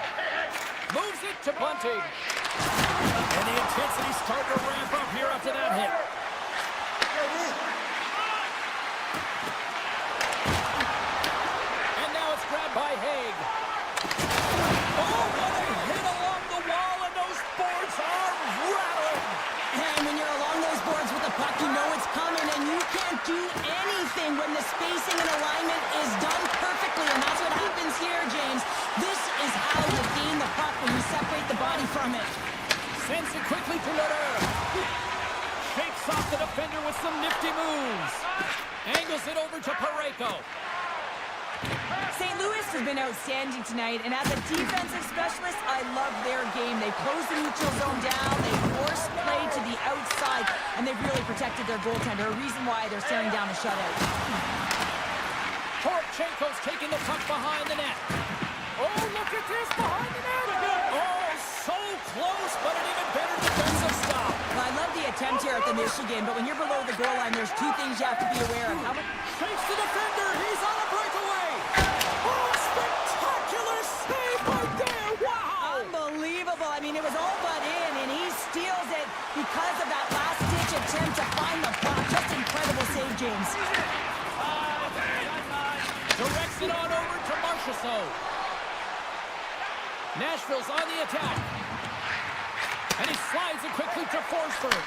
Moves it to Bunting. And the intensity starting to ramp up here after that hit. And now it's grabbed by Haig. Oh, what a hit along the wall, and those boards are rattling. And when you're along those boards with the puck, you know it's coming, and you can't do anything when the spacing and alignment is done perfectly, and that's what happens here, James. This is how you gain the puck when you separate the body from it. Sends it quickly to Lederer. Shakes off the defender with some nifty moves. Angles it over to Freku. St. Louis has been outstanding tonight, and as a defensive specialist, I love their game. They close the neutral zone down, they force play to the outside, and they've really protected their goaltender, a reason why they're staring down a shutout. Porchenko's taking the puck behind the net. Oh, look at this, behind the net. Oh, so close, but an even better defensive stop. Well, I love the attempt here at the Michigan, but when you're below the goal line, there's two things you have to be aware of. Shakes the defender, he's on a breakaway. Oh, spectacular save right there, wow. Unbelievable. I mean, it was all but in, and he steals it because of that last-ditch attempt to find the puck. Just incredible save, James. Directs it on over to Marchessault. Nashville's on the attack. And he slides it quickly to Forsberg.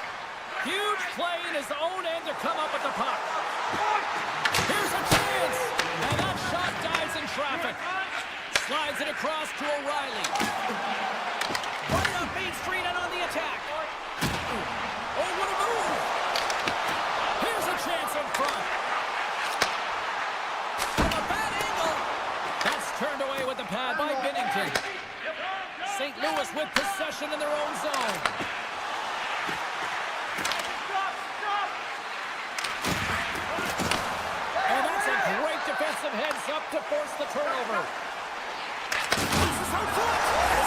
Huge play in his own end to come up with the puck. Here's a chance. And that shot dives in traffic. Slides it across to O'Reilly. Right up Main Street and on the attack. Oh, what a move. Here's a chance in front. From a bad angle. That's turned away with the pad by Binnington. St. Louis with possession in their own zone. And that's a great defensive heads-up to force the turnover. This is how front.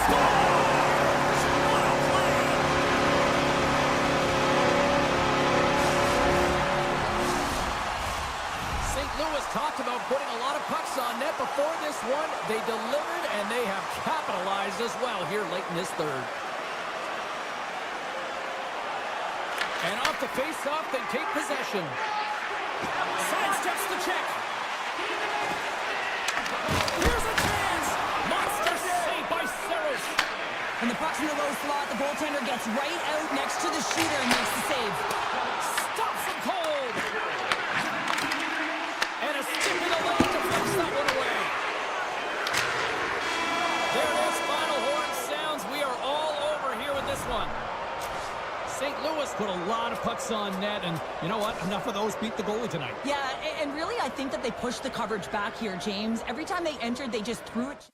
Scores! What a play! St. Louis talked about putting a lot of pucks on net before this one. They delivered, and they have capitalized as well here late in this third. And off the face-off, they take possession. Sidesteps the check. Here's a chance. Monster save by Saros. And the puck's in the low slot. The goaltender gets right out next to the shooter and makes the save. Stops him cold. And a stick in the lane to fix that one away. There it is. Final horn sounds. We are all over here with this one. St. Louis put a lot of pucks on net, and you know what? Enough of those beat the goalie tonight. Yeah, and really, I think that they pushed the coverage back here, James. Every time they entered, they just threw it.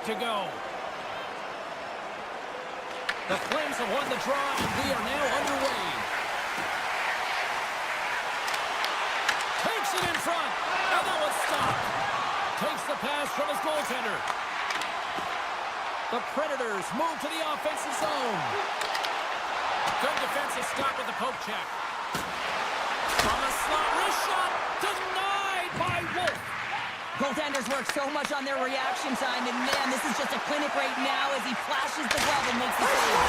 set to go. The Flames have won the draw, and we are now underway. Takes it in front, and that was stopped. Takes the pass from his goaltender. The Predators move to the offensive zone. Good defensive stop with the poke check. From a slot, wrist shot, denied by Wolf. Goaltenders work so much on their reaction time, and man, this is just a clinic right now as he flashes the glove and makes the save.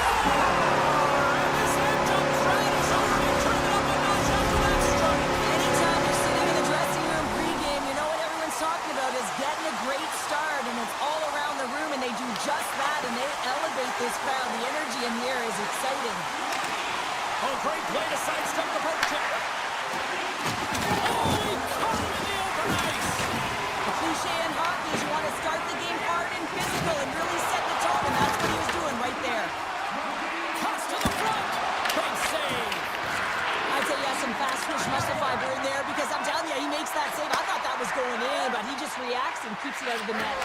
And this end jump threat is over and turn it up a notch after that strike. Anytime you're sitting in the dressing room pregame, you know what everyone's talking about is getting a great start, and it's all around the room, and they do just that, and they elevate this crowd. The energy in here is exciting. Oh, great play to sidestep the poke check. Oh, he caught him in the open ice. The cliche in hockey is you want to start the game hard and physical and really set the tone, and that's what he was doing right there. Cuts to the front. Big save. I'd say he has some fast twitch muscle fiber in there because I'm telling you, he makes that save. I thought that was going in, but he just reacts and keeps it out of the net.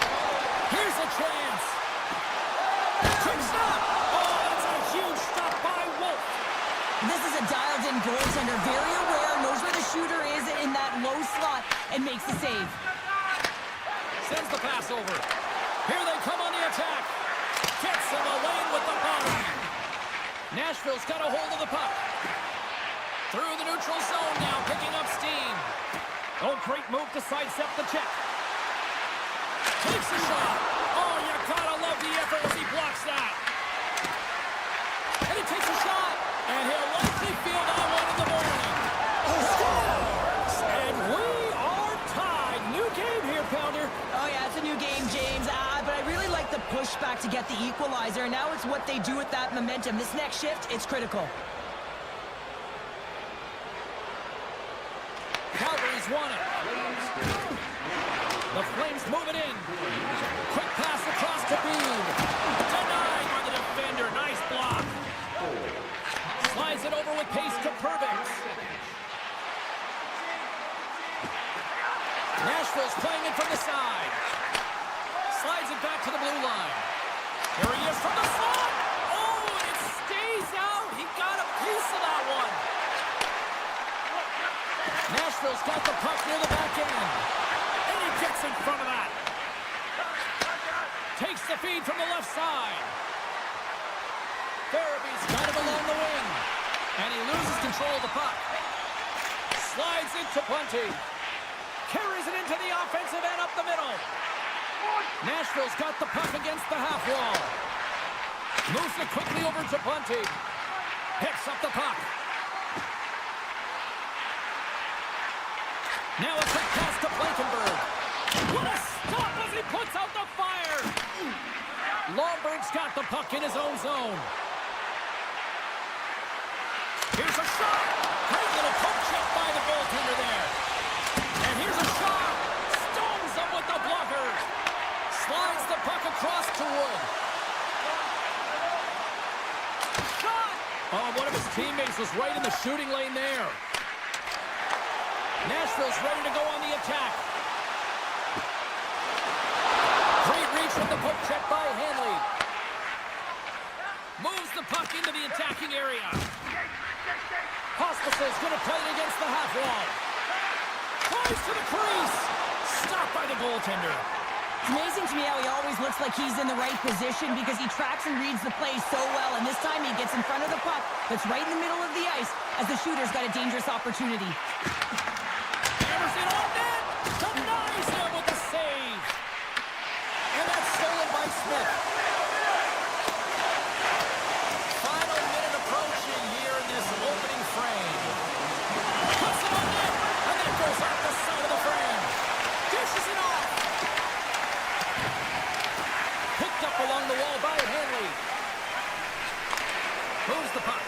Here's a chance. Quick stop. Oh, that's a huge stop by Wolf. This is a dialed-in goaltender, very aware, knows where the shooter is in that low slot, and makes the save. Sends the pass over. Here they come on the attack. Gets him a lane with the body. Nashville's got a hold of the puck. Through the neutral zone now, picking up steam. Oh, great move to sidestep the check. Takes a shot. Oh, you gotta love the effort as he blocks that. And he takes a shot. And he'll likely feel that one in the morning. Scores! And we are tied. New game here, Pounder. Oh, yeah, it's a new game, James. But I really like the pushback to get the equalizer. And now it's what they do with that momentum. This next shift, it's critical. Calgary's won it. The Flames move it in. Quick pass across to Bean. Denied by the defender. Nice block. Slides it over with pace to Pervix. Nashville's playing it from the side. Slides it back to the blue line. Here he is from the slot. Oh, and it stays out. He got a piece of that one. Nashville's got the puck near the back end. And he gets in front of that. Takes the feed from the left side. Farabee's got him along the wing. And he loses control of the puck. Slides it to Bunty. Carries it into the offensive end up the middle. Nashville's got the puck against the half wall. Moves it quickly over to Bunty. Picks up the puck. Now a quick pass to Blankenberg. What a stop as he puts out the fire. Lomberg's got the puck in his own zone. Here's a shot. Great little poke check by the goaltender there. And here's a shot. Stones him with the blocker. Slides the puck across to Wood. Shot. Oh, one of his teammates was right in the shooting lane there. Nashville's ready to go on the attack. Great reach with the poke check by Hanley. Moves the puck into the attacking area. Hospital's going to play it against the half wall. Tries to the crease. Stopped by the goaltender. It's amazing to me how he always looks like he's in the right position because he tracks and reads the play so well, and this time he gets in front of the puck that's right in the middle of the ice as the shooter's got a dangerous opportunity. Hammers it on net. Denies him with the save. And that's stolen by Smith. Final minute approaching here in this opening frame. Puts it on net, and then goes off the side of the frame. Dishes it off. Picked up along the wall by Hanley. Moves the puck.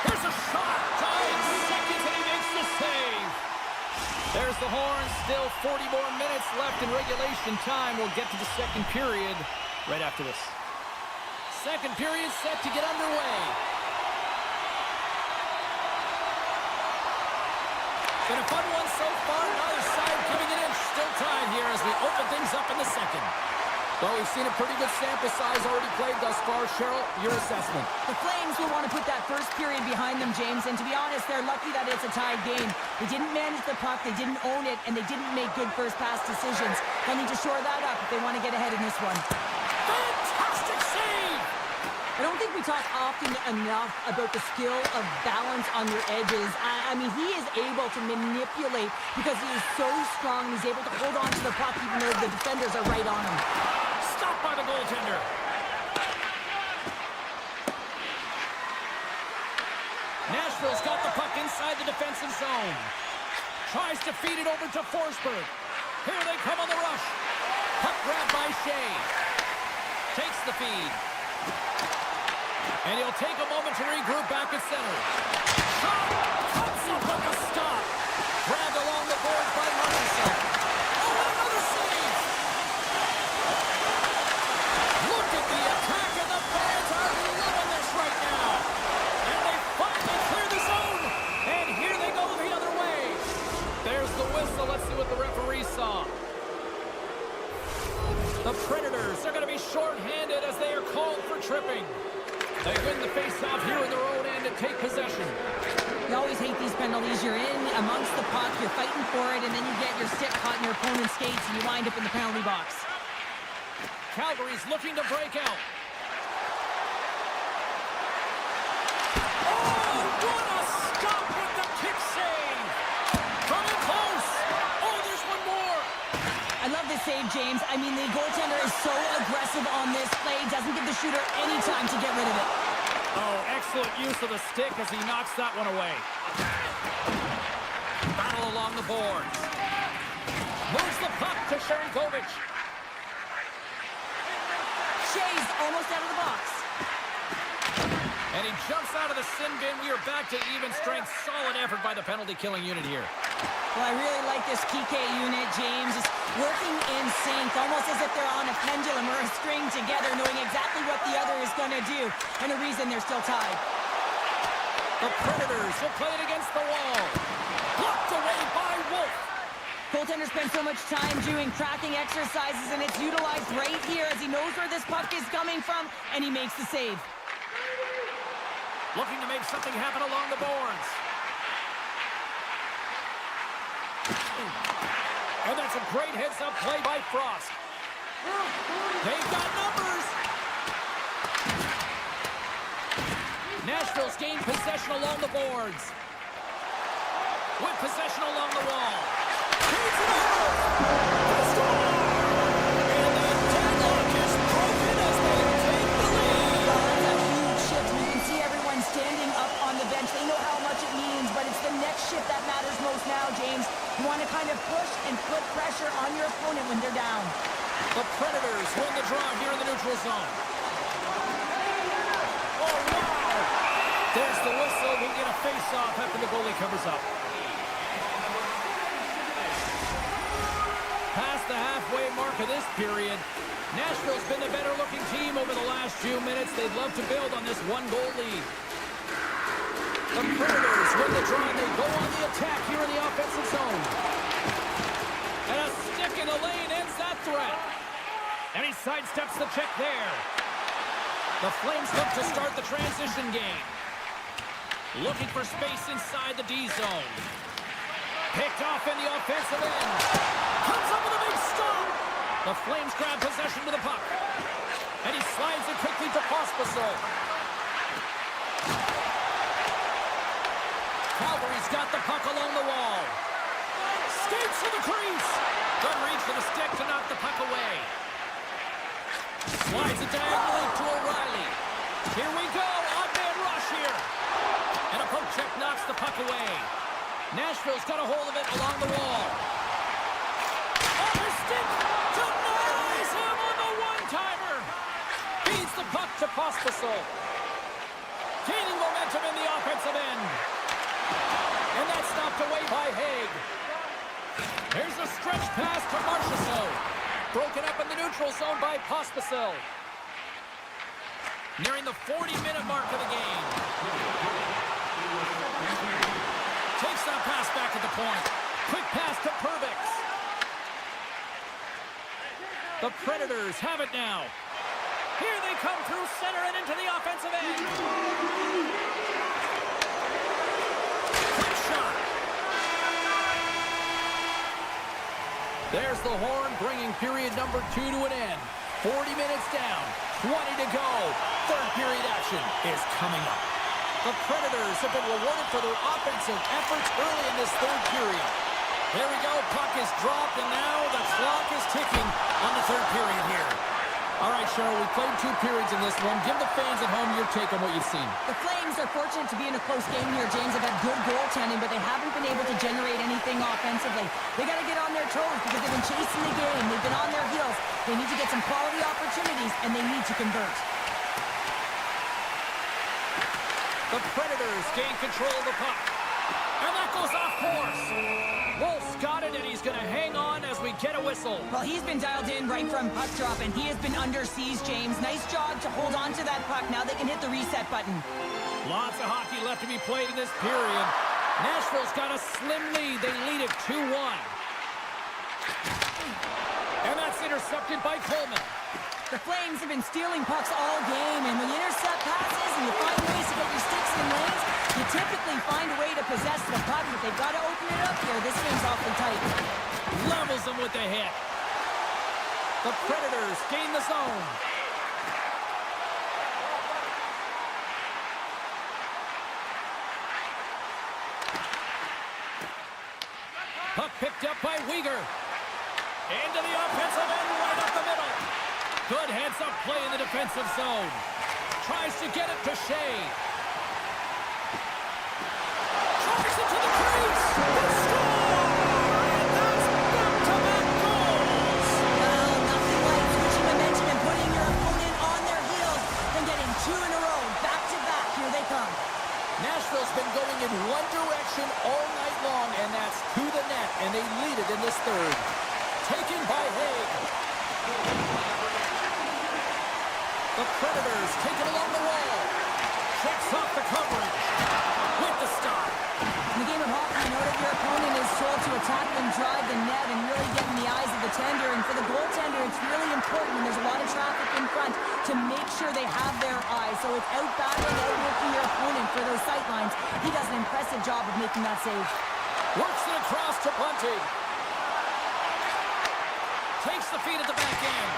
Here's a shot. Tied seconds, and he makes the save. There's the horn. Still 40 more minutes left in regulation time. We'll get to the second period right after this. Second period set to get underway. Been a fun one so far. Neither side giving an inch. still tied here as we open things up in the second. Well, we've seen a pretty good sample size already played thus far. Cheryl, your assessment. The Flames will want to put that first period behind them, James, and to be honest, they're lucky that it's a tied game. They didn't manage the puck, they didn't own it, and they didn't make good first pass decisions. They'll need to shore that up if they want to get ahead in this one. Fantastic save! I don't think we talk often enough about the skill of balance on your edges. I mean, he is able to manipulate because he is so strong. He's able to hold on to the puck even though the defenders are right on him. Stopped by the goaltender. Nashville's got the puck inside the defensive zone. Tries to feed it over to Forsberg. Here they come on the rush. Puck grabbed by Shea. Takes the feed. And he'll take a moment to regroup back at center. Shot! Cuts up with a stop. Grabbed along the boards by Majkel. Oh, another save! Look at the attack, and the fans are loving this right now. And they finally clear the zone. And here they go the other way. There's the whistle. Let's see what the referee saw. The Predators are going to be shorthanded as they are called for tripping. They win the face-off here in their own end and take possession. You always hate these penalties. You're in amongst the puck, you're fighting for it, and then you get your stick caught in your opponent's skates and you wind up in the penalty box. Calgary's looking to break out. Oh, what a stop with the kick save! Coming close! Oh, there's one more! I love this save, James. I mean, the goaltender is so aggressive on this play, doesn't give the shooter any time to get rid of it. Oh, excellent use of the stick as he knocks that one away. Battle along the boards. Moves the puck to Sharangovich. Shea's almost out of the box. And he jumps out of the sin bin. We are back to even strength. Solid effort by the penalty-killing unit here. Well, I really like this PK unit, James. It's working in sync, almost as if they're on a pendulum or a string together, knowing exactly what the other is going to do, and the reason they're still tied. The Predators will play it against the wall. Blocked away by Wolf. Goaltender spends so much time doing tracking exercises, and it's utilized right here as he knows where this puck is coming from, and he makes the save. Looking to make something happen along the boards. And that's a great heads-up play by Frost. They've got numbers. Nashville's gained possession along the boards. With possession along the wall. Here's the goal. They score! And the deadlock is broken as they take the lead. Well, that's a huge shift. You can see everyone standing up on the bench. They know how much it means, but it's the next shift that matters most now, James. You want to kind of push and put pressure on your opponent when they're down. The Predators win the draw here in the neutral zone. Oh, wow! There's the whistle. We'll get a face-off after the goalie covers up. Past the halfway mark of this period, Nashville's been the better-looking team over the last few minutes. They'd love to build on this one-goal lead. The Predators win the draw, and they go on the attack here in the offensive zone. And a stick in the lane ends that threat. And he sidesteps the check there. The Flames look to start the transition game. Looking for space inside the D zone. Picked off in the offensive end. Comes up with a big stop. The Flames grab possession with the puck. And he slides it quickly to Pospisil. Calgary's got the puck along the wall. Skates to the crease. Good reach for the stick to knock the puck away. Slides it diagonally to O'Reilly. Here we go. Odd-man rush here. And a poke check knocks the puck away. Nashville's got a hold of it along the wall. On the stick. Denies him on the one-timer. Feeds the puck to Pospisil. Gaining momentum in the offensive end. And that's stopped away by Haig. Here's a stretch pass to Marchessault. Broken up in the neutral zone by Pospisil. Nearing the 40-minute mark of the game. Takes that pass back at the point. Quick pass to Perbix. The Predators have it now. Here they come through center and into the offensive end. Quick shot. There's the horn, bringing period number 2 to an end. 40 minutes down, 20 to go. Third period action is coming up. The Predators have been rewarded for their offensive efforts early in this third period. There we go, puck is dropped, and now the clock is ticking on the third period here. All right, Cheryl, we played 2 periods in this one. Give the fans at home your take on what you've seen. The Flames are fortunate to be in a close game here, James. They've had good goaltending, but they haven't been able to generate anything offensively. They got to get on their toes because they've been chasing the game. They've been on their heels. They need to get some quality opportunities, and they need to convert. The Predators gain control of the puck. And that goes off course. Wolf's got it, and he's going to hang on as we get a whistle. Well, he's been dialed in right from puck drop, and he has been under siege, James. Nice job to hold on to that puck. Now they can hit the reset button. Lots of hockey left to be played in this period. Nashville's got a slim lead. They lead it 2-1. And that's intercepted by Coleman. The Flames have been stealing pucks all game, and when you intercept passes and you find ways to get your sticks in lanes, you typically find a way to possess the puck. If they've got to open it up here, this game's awfully tight. Levels them with the hit. The Predators gain the zone. Puck picked up by Weegar. Into the offensive end, right up the middle. Good heads-up play in the defensive zone. Tries to get it to Shea. Drives it to the crease. They score! And that's back-to-back goals. Well, nothing like switching momentum and putting your opponent on their heels and getting 2 in a row, back-to-back. Here they come. Nashville's been going in one direction all night long, and that's to the net, and they lead it in this third. Taken by Haig. The Predators take it along the wall. Checks off the coverage. With the stop. In the game of hockey, you know that your opponent is told to attack and drive the net and really get in the eyes of the tender. And for the goaltender, it's really important when there's a lot of traffic in front to make sure they have their eyes. So it's out-battling, outworking your opponent for those sight lines. He does an impressive job of making that save. Works it across to Bunting. Takes the feed at the back end.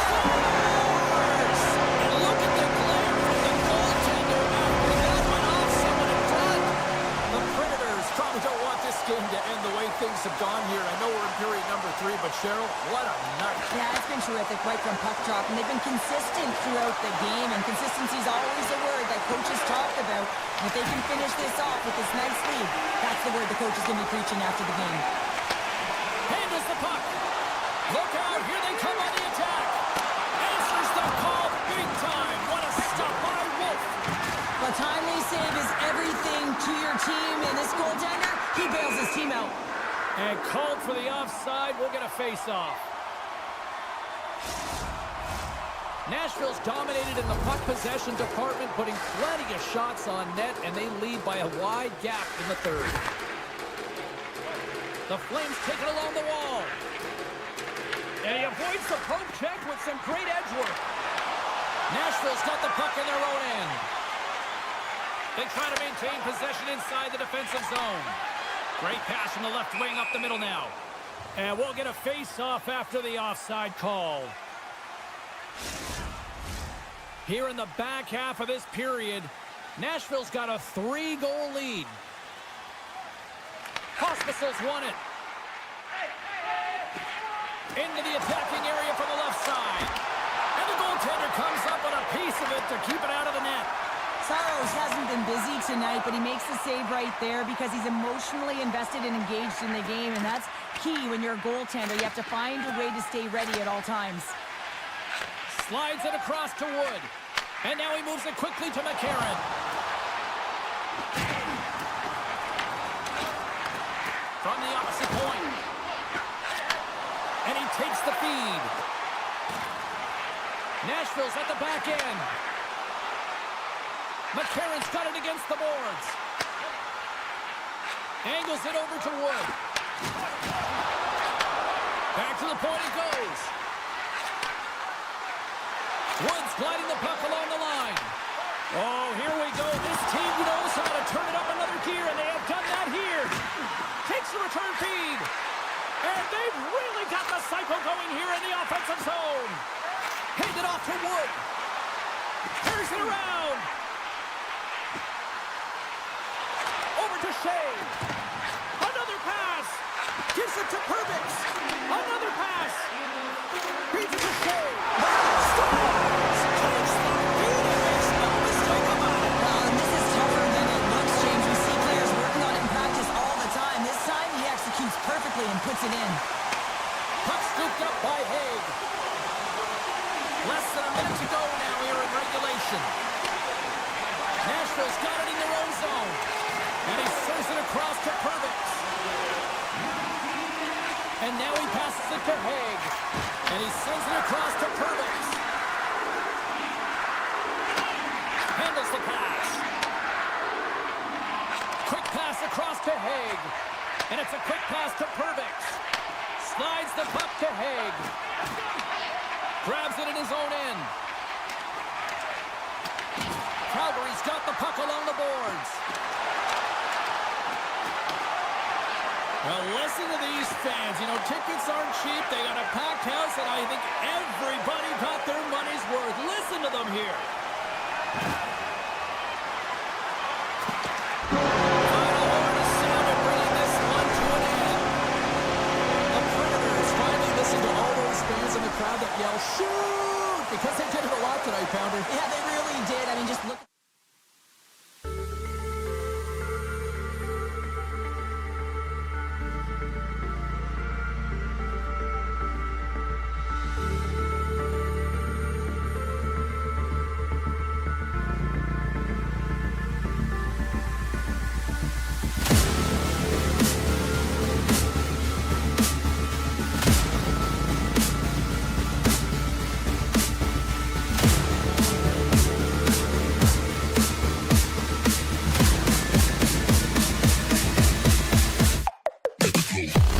Scores! And look at the glare from the goaltender after that one off someone in front. The Predators probably don't want this game to end the way things have gone here. I know we're in period number 3, but Cheryl, what a night. Yeah, it's been terrific right from puck drop, and they've been consistent throughout the game, and consistency is always a word that coaches talk about. And if they can finish this off with this nice lead, that's the word the coach is going to be preaching after the game. Handles the puck. Look out, here they come on the attack. Answers the call big time. What a stop by Wolf. A timely save is everything to your team, and this goaltender, he bails his team out. And called for the offside. We'll get a face-off. Nashville's dominated in the puck possession department, putting plenty of shots on net, and they lead by a wide gap in the third. The Flames take it along the wall. And he avoids the poke check with some great edge work. Nashville's got the puck in their own end. They try to maintain possession inside the defensive zone. Great pass from the left wing up the middle now. And we'll get a face-off after the offside call. Here in the back half of this period, Nashville's got a 3-goal lead. Hospitals won it. Into the attacking area from the left side. And the goaltender comes up with a piece of it to keep it out of the net. Saros hasn't been busy tonight, but he makes the save right there because he's emotionally invested and engaged in the game, and that's key when you're a goaltender. You have to find a way to stay ready at all times. Slides it across to Wood. And now he moves it quickly to McCarron. From the opposite point. And he takes the feed. Nashville's at the back end. McCarron's got it against the boards. Angles it over to Wood. Back to the point he goes. Woods gliding the puck along the line. Oh, here we go. This team knows how to turn it up another gear, and they have done that here. Takes the return feed. And they've really got the cycle going here in the offensive zone. Handed off to Wood. Carries it around. Over to Shea. Another pass. Gives it to Perbix. Another pass. Feeds it to Shea. Scores! Takes the lead and makes no mistake about it. This is tougher than it looks, James. We see players working on it in practice all the time. This time, he executes perfectly and puts it in. Puck scooped up by Haig. Less than a minute to go now here in regulation. Nashville's got it in their own zone. And he serves it across to Perbix. And now he passes it to Haig. And he sends it across to Perbix. Handles the pass. Quick pass across to Haig. And it's a quick pass to Perbix. Slides the puck to Haig. Grabs it in his own end. Calgary's got the puck along the boards. Well, listen to these fans. You know, tickets aren't cheap. They got a packed house, and I think everybody got their money's worth. Listen to them here. Final horn is sounded, bringing this one to an end. The Predators finally listened to all those fans in the crowd that yell, "Shoot!" because they did it a lot tonight, Pounder. Yeah, they really did. I mean, just look. Freku.